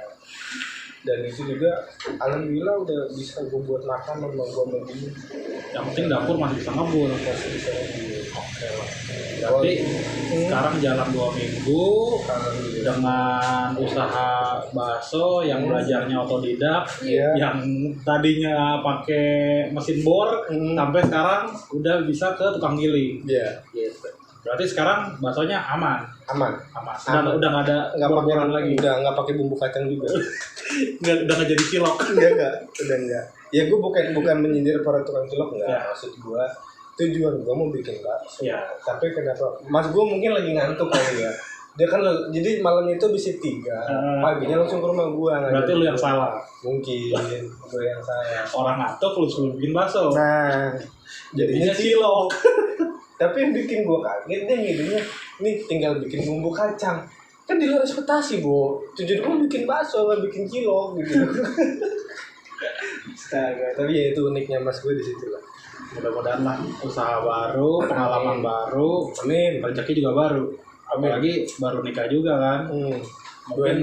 Dan itu juga alhamdulillah udah bisa gue buat makan sama gue mau gini. Yang penting dapur masih bisa ngebul. Masih bisa gini. Oke lah. Berarti sekarang jalan 2 minggu Alhamdulillah. dengan usaha bakso yang belajarnya otodidak, Iya. yang tadinya pakai mesin bor, sampai sekarang udah bisa ke tukang giling. Iya. Gitu. Berarti sekarang baksonya aman. Aman. Udah nggak ada Nggak pakai bor-boran lagi. Udah nggak pakai bumbu kacang juga. Udah nggak jadi cilok. Enggak. Udah enggak. Ya gue bukan menyindir para tukang cilok enggak. Ya. Maksud gue tujuan gue mau bikin bakso. Ya. Tapi kenapa? Mas gue mungkin lagi ngantuk kali ya. Dia kan jadi malam itu bisa 3, paginya langsung ke rumah gue. Berarti lu yang salah. Mungkin gue yang salah. Orang ngantuk lu suruh bikin bakso. Nah, Jadinya cilok. tapi yang bikin gue kaget dia ngidenya nih tinggal bikin bumbu kacang. Kan di luar ekspektasi, Bu. Tujuan gue bikin bakso, nggak bikin cilok gitu. Astaga, tapi ya itu uniknya Mas gue di situ lah. Mudah-mudahan lah usaha baru, pengalaman baru, Amin. rezeki juga baru. Apalagi baru nikah juga kan. Mungkin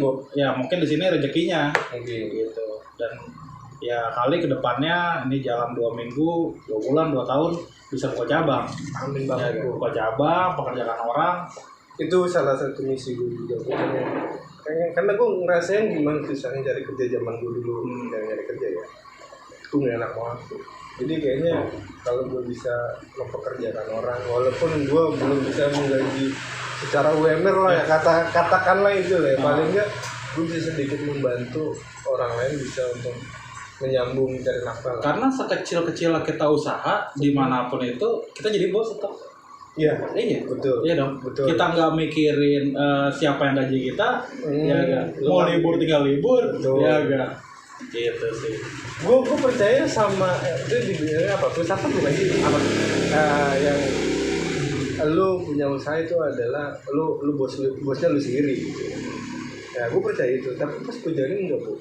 mungkin di sini rezekinya Oke. gitu. Dan ya kali kedepannya ini jalan 2 minggu, 2 bulan, 2 tahun bisa buka cabang. Amin Ya, banget. buka cabang, pekerjaan orang. Itu salah satu misi gue juga. Karena gue ngerasain gimana susahnya cari kerja zaman gue dulu. Nyari kerja ya. Itu gak enak banget tuh. Jadi kayaknya kalau gue bisa mempekerjakan orang, walaupun gue belum bisa menggaji secara UMR lah ya, katakanlah itu lah ya, paling enggak gue bisa sedikit membantu orang lain bisa untuk menyambung dari nafkah lah. Karena sekecil-kecil kita usaha dimanapun itu kita jadi bos tetap. Iya, Iya, betul. Iya dong. Betul. Kita nggak mikirin siapa yang gaji kita, ya enggak. Lu Mau nggak- libur tinggal libur, Betul. ya enggak. Gitu sih. Gue percaya sama itu dibilangnya apa? Filsafat bukan sih? Apa? Yang lu punya usaha itu adalah lu bosnya lu sendiri. Gitu. Ya gue percaya itu. Tapi pas gue jalanin enggak, Bu.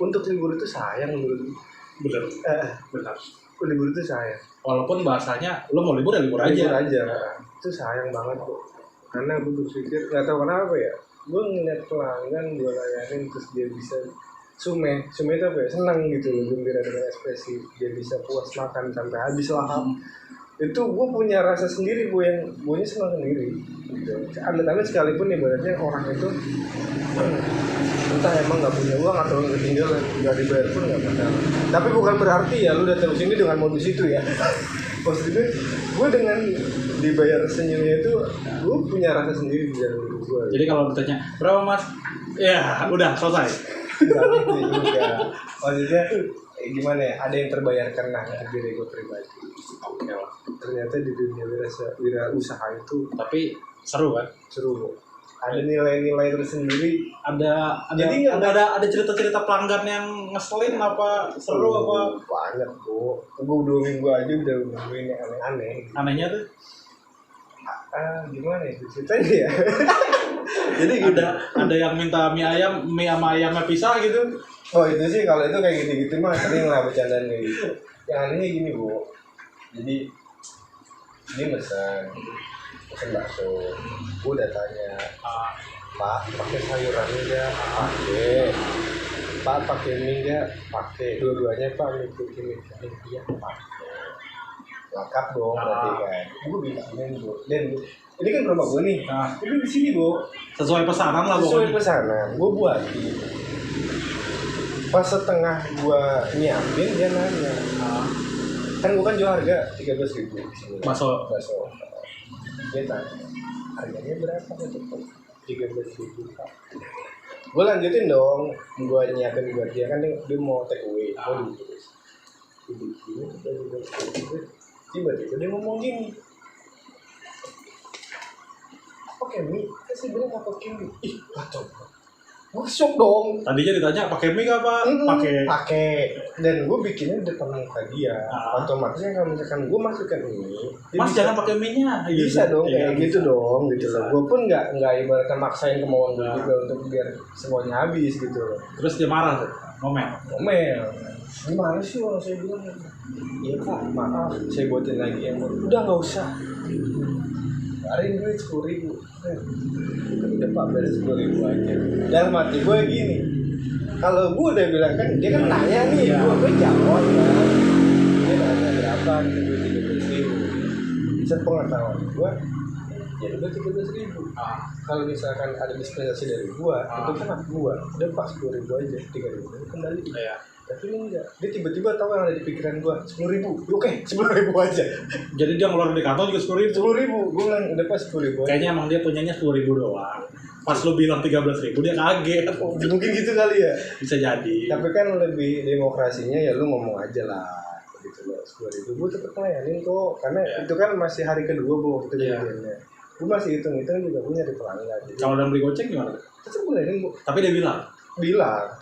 Untuk libur itu sayang menurut gue. Bener. Benar. Libur itu sayang. Walaupun bahasanya lu mau libur ya libur Libur aja. aja. Itu sayang banget, Bu. Karena gue berpikir nggak tahu kenapa ya. Gue ngeliat pelanggan gue layanin terus dia bisa Sume itu apa ya? Senang gitu loh, gembira dengan ekspresi. Dia bisa puas makan sampai habis lahap. Itu gue punya rasa sendiri, Bu, yang gue senang sendiri gitu. Amit-amit sekalipun ibaratnya orang itu entah emang nggak punya uang atau ketinggalan, nggak dibayar pun nggak masalah. Tapi bukan berarti ya lu datang ke sini dengan modus itu ya. Maksudnya gue dengan dibayar senyumnya itu gue punya rasa sendiri di dalam hidup gue. Jadi kalau ditanya berapa mas, ya udah selesai. Nggak gitu juga. Maksudnya gimana ya, ada yang terbayarkan lah untuk diri gue pribadi. Oke lah. Ternyata di dunia wira usaha itu Tapi seru kan? seru. Ada nilai-nilai tersendiri. Jadi ada cerita-cerita pelanggan yang ngeselin apa seru apa? Banyak, Bu. Gue 2 minggu aja udah nemuin yang aneh-aneh. Anehnya tuh Gimana ya ceritanya ya? Jadi gitu. ada yang minta mie sama ayamnya pisah gitu. Oh itu sih, kalau itu kayak gitu-gitu mah sering lah bercandaan kayak gitu. Yang anehnya gini, Bu. Jadi ini pesan bakso. Gue udah tanya, Pak pakai sayuran enggak? Pakai. Pak pakai mie enggak? Pakai. Dua-duanya Pak, mie putih mie kuning. Iya pakai. Lengkap dong berarti kan. Gue bikinin, Bu. Dan ini kan rumah gue nih. Nah, Ini di sini, Bu. sesuai pesanan lah Sesuai pokoknya. pesanan, gue buatin. Pas setengah gue nyiapin, dia nanya. Kan gue kan jual harga 13.000 di sini. Bakso. Dia tanya, harganya berapa gitu? 13.000 Pak. Gue lanjutin dong, gue nyiapin buat dia kan dia mau take away, mau dibungkus. Tiba-tiba dia ngomong gini, pakai mie, kan saya bilang nggak pakai mie. Ih, kacau. Gue shock dong. Tadinya ditanya pakai mie nggak pak? Pakai. Dan gue bikinnya di depan muka dia. Ah. Otomatisnya kalau misalkan gue masukkan ini, dia Mas bisa- jangan pakai mie-nya. bisa dong Iya, kayak gitu bisa. dong gitu Bisa. loh. Gue pun nggak ibaratnya maksain kemauan gue Ah. juga untuk biar semuanya habis gitu loh. Terus dia marah tuh, ngomel. Ngomel, gimana sih orang saya bilang, iya Pak maaf saya buatin lagi yang baru. Udah nggak usah. Hari duit 10.000. Udah Pak beres 10.000 aja. Dalam hati gue gini, kalau gue udah bilang kan dia kan nanya nih, gue jawab kan. Dia nanya berapa gitu 13.000. Sepengetahuan gue, ya udah 13.000. Kalau misalkan ada dispensasi dari gue, itu kan hak gue. Udah Pak 10.000 aja, 3.000 kembali. Tapi ini enggak, dia tiba-tiba tahu yang ada di pikiran gue 10.000, oke 10.000 aja. Jadi dia ngeluarin di kantong juga 10.000. 10.000, gue bilang udah Pak 10.000 aja. Kayaknya emang dia punyanya 10.000 doang. Pas lu bilang 13.000 dia kaget. Mungkin gitu kali ya. Bisa jadi. Tapi kan lebih demokrasinya ya lu ngomong aja lah gitu loh. 10.000 gue tetep layanin kok, karena itu kan masih hari kedua bu waktu kejadiannya. Gue masih hitung-hitung juga punya di pelanggan. Kalau udah beli goceng gimana? Tetep gue layanin bu. Tapi dia bilang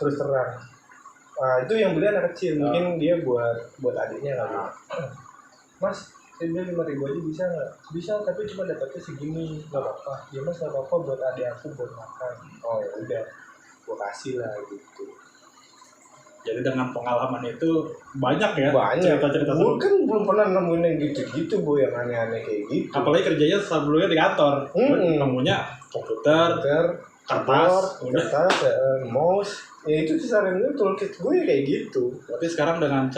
Terus terang. Itu yang beli anak kecil, mungkin dia buat adiknya kali. Mas, saya beli 5.000 aja bisa nggak? Bisa, tapi cuma dapatnya segini, nggak apa-apa. Ya Mas nggak apa-apa buat adik aku buat makan. Oh ya udah, gue kasih lah gitu. jadi dengan pengalaman itu banyak ya Banyak. cerita-cerita Gue seru. kan belum pernah nemuin yang gitu-gitu bu, yang aneh-aneh kayak gitu. Apalagi kerjanya sebelumnya di kantor. Nemunya komputer, kertas, mouse. Ya itu kisaran gue toolkit gue kayak gitu. Tapi sekarang dengan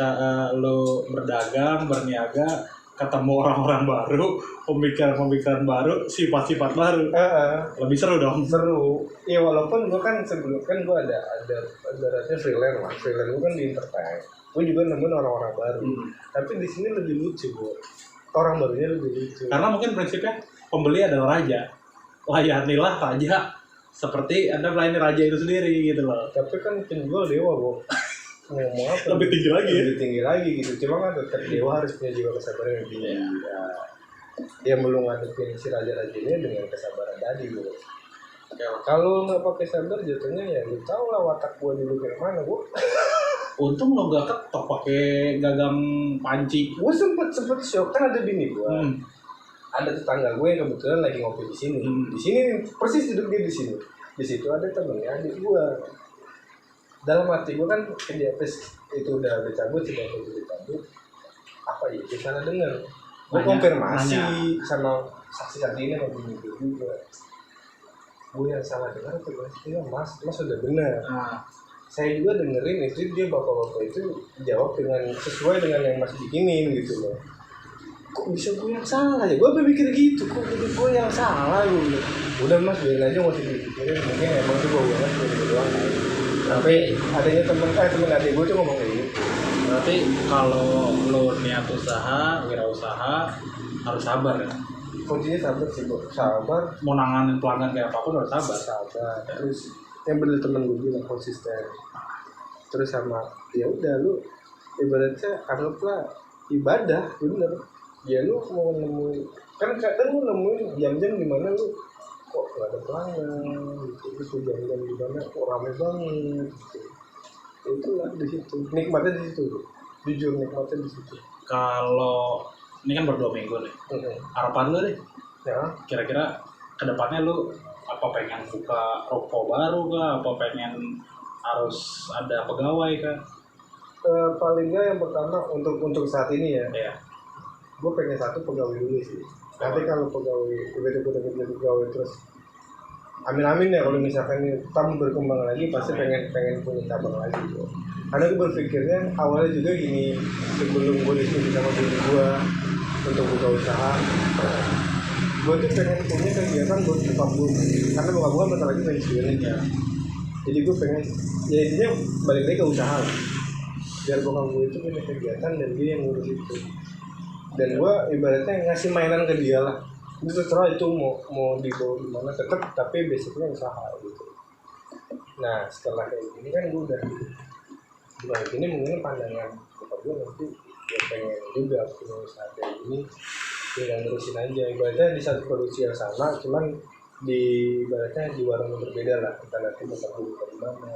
lo berdagang, berniaga, ketemu orang-orang baru, pemikiran-pemikiran baru, sifat-sifat baru, lebih seru dong. Seru. Ya walaupun gue kan sebelum kan gue ada ibaratnya freelance lah. Freelance gue kan di entertain. Gue juga nemuin orang-orang baru. Tapi di sini lebih lucu bu. Orang barunya lebih lucu. Karena mungkin prinsipnya pembeli adalah raja. Layanilah raja seperti Anda melayani raja itu sendiri gitu loh. Tapi kan penjual dewa bu. Ngomong apa? Lebih tinggi lagi ya? Lebih tinggi lagi gitu. Cuma kan tetap dewa harus punya jiwa kesabaran yang tinggi. Dia belum ngadepin si raja-rajanya dengan kesabaran tadi bu. Kalau nggak pakai sabar jatuhnya ya lu tau lah watak gua dulu kayak mana bu. Untung lo gak ketok pakai gagang panci. Gue sempet shock, kan ada bini gue. Ada tetangga gue yang kebetulan lagi ngopi di sini. Di sini persis duduk dia di sini. Di situ ada temennya adik gue. Dalam hati gue kan dia itu udah cabut, sudah dicabut. Apa ya? Kita salah dengar. Gue konfirmasi sama saksi-saksi ini sama bini gue juga. Gue yang salah dengar tuh iya mas sudah benar. Saya juga dengerin itu dia bapak-bapak itu jawab dengan sesuai dengan yang mas bikinin gitu loh. Kok bisa gue yang salah ya? Gue berpikir gitu, kok gue yang salah gue. Udah mas biarin aja nggak usah dipikirin, mungkin emang tuh gue banget gue doang. Tapi adanya temen adik gue tuh ngomong kayak gitu. Berarti kalau lo niat usaha, wirausaha harus sabar ya. Kuncinya sabar sih bu, sabar. Mau nanganin pelanggan kayak apapun harus sabar. Terus yang bener temen gue bilang konsisten. Terus sama ya udah lu ibaratnya anggaplah ibadah bener. Ya lu mau nemuin kan kadang lu nemuin jam-jam dimana lu kok gak ada pelanggan gitu, terus jam-jam dimana kok rame banget gitu. Itulah di situ nikmatnya di situ, jujur nikmatnya di situ. Kalau ini kan berdua minggu nih, harapan lu deh ya kira-kira kedepannya lu apa pengen buka toko baru kah, apa pengen harus ada pegawai kah? paling nggak yang pertama untuk saat ini ya gue pengen satu pegawai dulu sih. Nanti kalau pegawai tiba-tiba udah jadi pegawai terus amin ya kalau misalkan ini tamu berkembang lagi pasti pengen punya cabang lagi gitu. Karena gue berpikirnya awalnya juga gini, sebelum gue diskusi sama bini gue untuk buka usaha, gue tuh pengen punya kegiatan buat bokap gue, karena bokap gue bentar lagi pensiun ya. Jadi gue pengen ya intinya balik lagi ke usaha lah, biar bokap gue itu punya kegiatan dan dia yang ngurus itu. Dan gue ibaratnya ngasih mainan ke dia lah. Itu terserah itu mau dibawa gimana tetap, tapi basicnya usaha gitu. Nah setelah kayak gini kan gue udah ini mungkin pandangan bokap gue nanti gue pengen juga punya usaha kayak gini, tinggal nerusin aja. Ibaratnya di satu produksi yang sama, cuman di ibaratnya di warung yang berbeda lah. Kita nanti bokap gue buka di mana.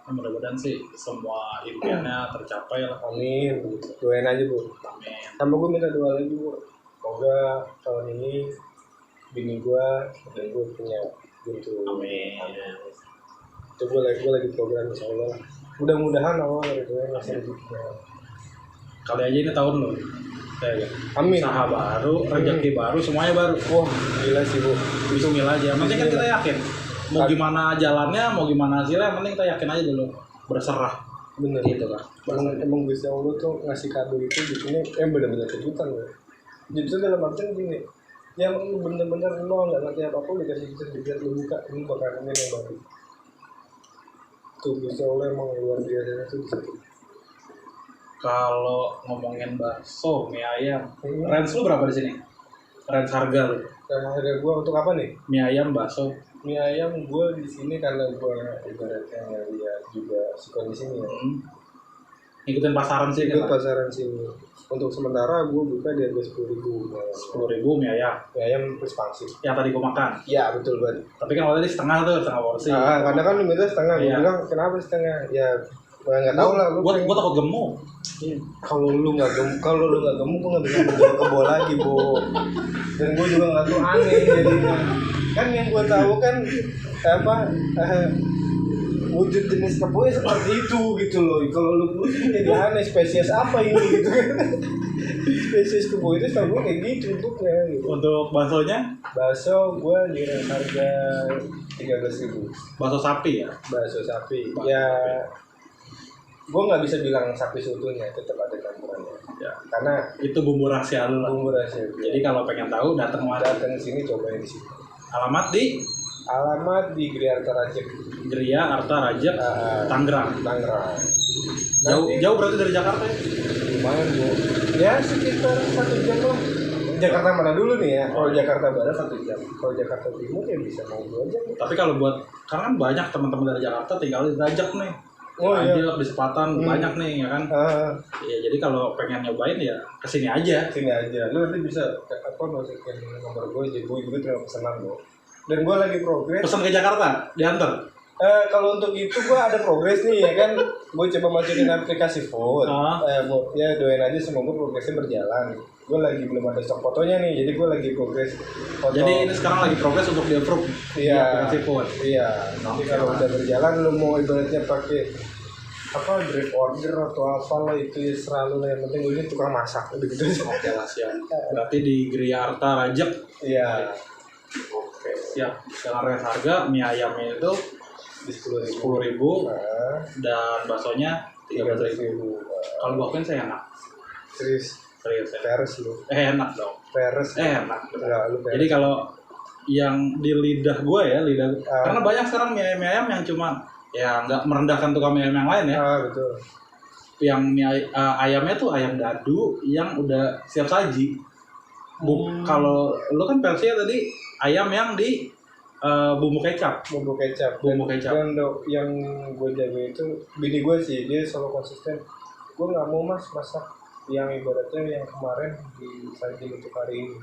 Mudah-mudahan sih semua impiannya tercapai lah. Amin. Doain aja bu. Amin. Sama gue minta doa lagi bu. Semoga tahun ini bini gue dan gue punya buntu. Amin. Itu gue lagi program insya Allah. Mudah-mudahan awal gitu ya masih rezekinya. Kali aja ini tahun lo. Kayak Amin. usaha baru, rezeki baru, semuanya baru. Wah, gila sih Bu. Bismil aja. Yang penting kan kita yakin. Mau gimana jalannya, mau gimana hasilnya, yang penting kita yakin aja dulu. Berserah. Bener. Gitu kan. Emang Gusti Allah tuh ngasih kado itu bikinnya bener-bener kejutan loh. Justru dalam artian gini, yang lu bener-bener nol nggak ngerti apa-apa lu dikasih kita biar lu buka ini bakal ini yang baru. Tuh Gusti Allah emang luar biasa tuh di situ. Kalau ngomongin bakso, mie ayam, range lu berapa di sini? Range harga lu? Yang harga gua untuk apa nih? Mie ayam, bakso. Mie ayam gua di sini karena gua ibaratnya lihat juga si kondisinya. Ngikutin pasaran sih Ikut kan? pasaran sini. Untuk sementara gua buka di harga 10.000. 10.000 mie ayam. Mie ayam plus pangsit. Yang tadi gua makan. Iya betul banget. Tapi kan waktu tadi setengah porsi. Karena kan lu minta setengah, Iya. gua bilang kenapa setengah? Ya nggak tahu lah. Gua takut gemuk. Kalau lu nggak gemuk, gua nggak bisa menjual ke bola lagi, Bo. Dan gua juga nggak tahu aneh jadinya. Kan yang gua tahu kan wujud jenis kebo seperti itu gitu loh. Kalau lu kurus jadi aneh, spesies apa ini gitu kan? Spesies kebo itu setahu gua kayak gitu bentuknya gitu. Untuk baksonya, Bakso gua di harga 13.000. bakso sapi ya. Bakso sapi. Ya gue nggak bisa bilang sapi seutuhnya, tetap ada campurannya. Ya. Karena Itu bumbu rahasia lu lah. bumbu rahasia. Jadi kalau pengen tahu datang datang ke sini cobain di sini. alamat di Alamat di Griarta Rajek, Geria Arta Rajek, Tangerang. Tangerang. Jauh berarti dari Jakarta ya? Lumayan Bu. Ya sekitar 1 jam lah. Jakarta mana dulu nih ya? Kalau Jakarta Barat 1 jam. Kalau Jakarta Timur ya bisa mau 2 jam. Tapi kalau buat karena kan banyak teman-teman dari Jakarta tinggal di Rajek nih. Oh iya. Rajek di Sepatan banyak nih ya kan. Ya jadi kalau pengen nyobain ya kesini aja. Sini aja. Lu nanti bisa masukin nomor gue aja. Gue juga tinggal pesanan lo. Dan gue lagi progres. Pesan ke Jakarta, diantar. Kalau untuk itu gue ada progres nih ya kan. Gue coba masukin aplikasi food. Ya doain aja semoga progresnya berjalan. Gue lagi belum ada stok fotonya nih, jadi gue lagi progres foto. Jadi ini sekarang lagi progres untuk di approve. Iya. Iya. Nanti kalau udah berjalan lu mau ibaratnya pakai grab order atau apa lah itu selalu lah, yang penting gue ini tukang masak gitu. Oke lah siap. Berarti di Geria Arta Rajek. Iya. Oke siap. Dengan harga mie ayamnya itu Di 10.000. 10.000 Nah, dan baksonya 13.000. 13.000. Kalau gua saya enak. Serius. Serius ya. Peres lu. Enak dong. Peres. Enak. Enggak, lu peres. Jadi kalau yang di lidah gua ya, karena banyak sekarang mie ayam yang cuma ya nggak merendahkan tukang mie ayam yang lain ya. Betul. Yang ayamnya tuh ayam dadu yang udah siap saji. Kalau lu kan versinya tadi ayam yang di bumbu kecap. Bumbu kecap. Dan yang gue jaga itu bini gue sih, dia selalu konsisten. Gue nggak mau masak yang ibaratnya yang kemarin disajiin untuk hari ini.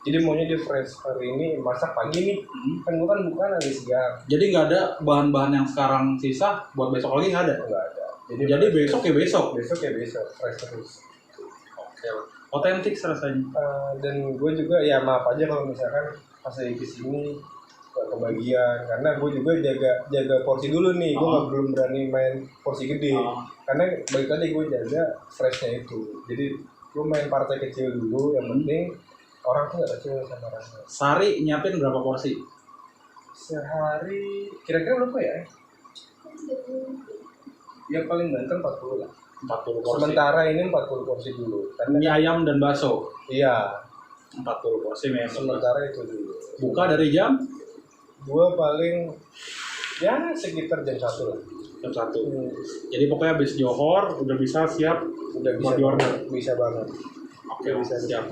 Jadi maunya dia fresh hari ini, masak pagi nih. Kan gue kan bukan lagi segar. Jadi nggak ada bahan-bahan yang sekarang sisa buat besok lagi nggak ada. Nggak ada. Jadi besok ya besok. Besok ya besok, fresh terus. Oke. Otentik rasanya. Dan gue juga ya maaf aja kalau misalkan pas lagi kesini kebagian, karena gue juga jaga porsi dulu nih. Gue belum berani main porsi gede. Karena balik tadi gue jaga freshnya itu. Jadi gue main partai kecil dulu, yang penting orang tuh gak kecil sama rasanya. Sehari nyiapin berapa porsi? Sehari kira-kira berapa ya? Ya paling banter 40 lah. 40 porsi. Sementara ini 40 porsi dulu. Karena mie ayam dan bakso. Iya. 40 porsi mie ayam. Sementara itu dulu. Buka dari jam? Gua paling ya sekitar jam 1 lah. Jam 1. Jadi pokoknya habis johor udah bisa siap, Udah bisa di order. Bisa banget. Oke, bisa siap.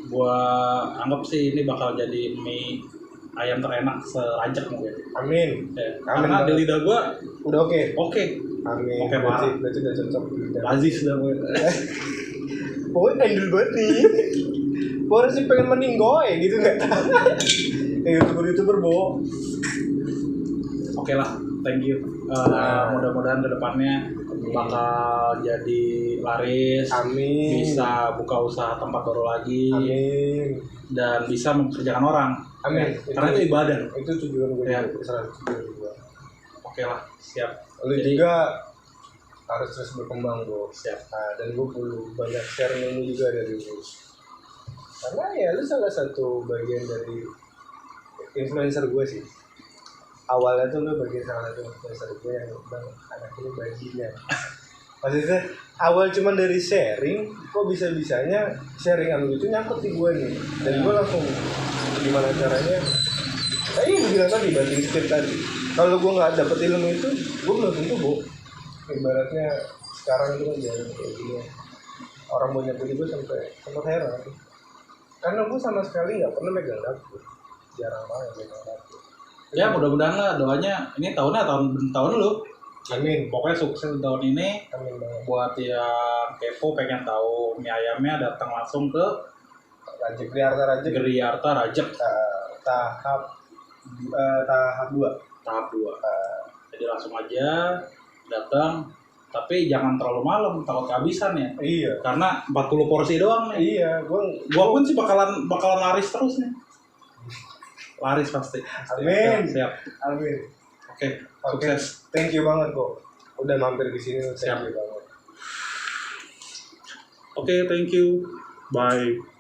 Gua anggap sih ini bakal jadi mie ayam terenak serajak mungkin. Amin. Karena di lidah gua udah oke. Oke. Amin. Oke, berarti udah cocok. Lazis dah gue. Pokoknya endul banget nih. Gua sih pengen meninggoy gitu nggak? YouTuber Bo. Oke lah, thank you. Mudah-mudahan kedepannya bakal jadi laris. Amin. Bisa buka usaha tempat baru lagi. Amin. Dan bisa mempekerjakan orang. Amin. Karena itu ibadah. Itu tujuan gue. Ya. Tujuan gue. Oke lah, siap. Lu jadi, juga harus terus berkembang bro. Siap. Nah, dan gue perlu banyak share ilmu juga dari lu. Karena ya lu salah satu bagian dari influencer gue sih. Awalnya tuh lu bagian salah satu influencer gue yang bilang anak ini bajingan. Maksudnya awal cuma dari sharing, kok bisa-bisanya sharingan lu itu nyangkut di gue nih. Dan gue langsung gimana caranya? Tadi yang bilang tadi banding setir tadi. Kalau gue nggak dapet ilmu itu, gue belum tentu bu. Ibaratnya sekarang itu kan jalan kayak gini. Orang banyak gue sampai sempat heran. Karena gue sama sekali nggak pernah megang dapur, jarang banget megang dapur. Ya mudah-mudahan lah doanya ini tahunnya tahun lu. Amin. Pokoknya sukses di tahun ini. Amin banget. Buat yang kepo pengen tahu mie ayamnya datang langsung ke Rajek Griarta Griarta Rajek tahap 2. tahap 2. Jadi langsung aja datang, tapi jangan terlalu malam takut kehabisan ya. Iya. Karena 40 porsi doang nih. Iya, Gua pun sih bakalan laris terus nih. Laris pasti. Amin. Siap. Amin. Oke, Oke. sukses. Thank you banget kok. Udah mampir di sini. Siap. Thank you banget. Oke, thank you. Bye.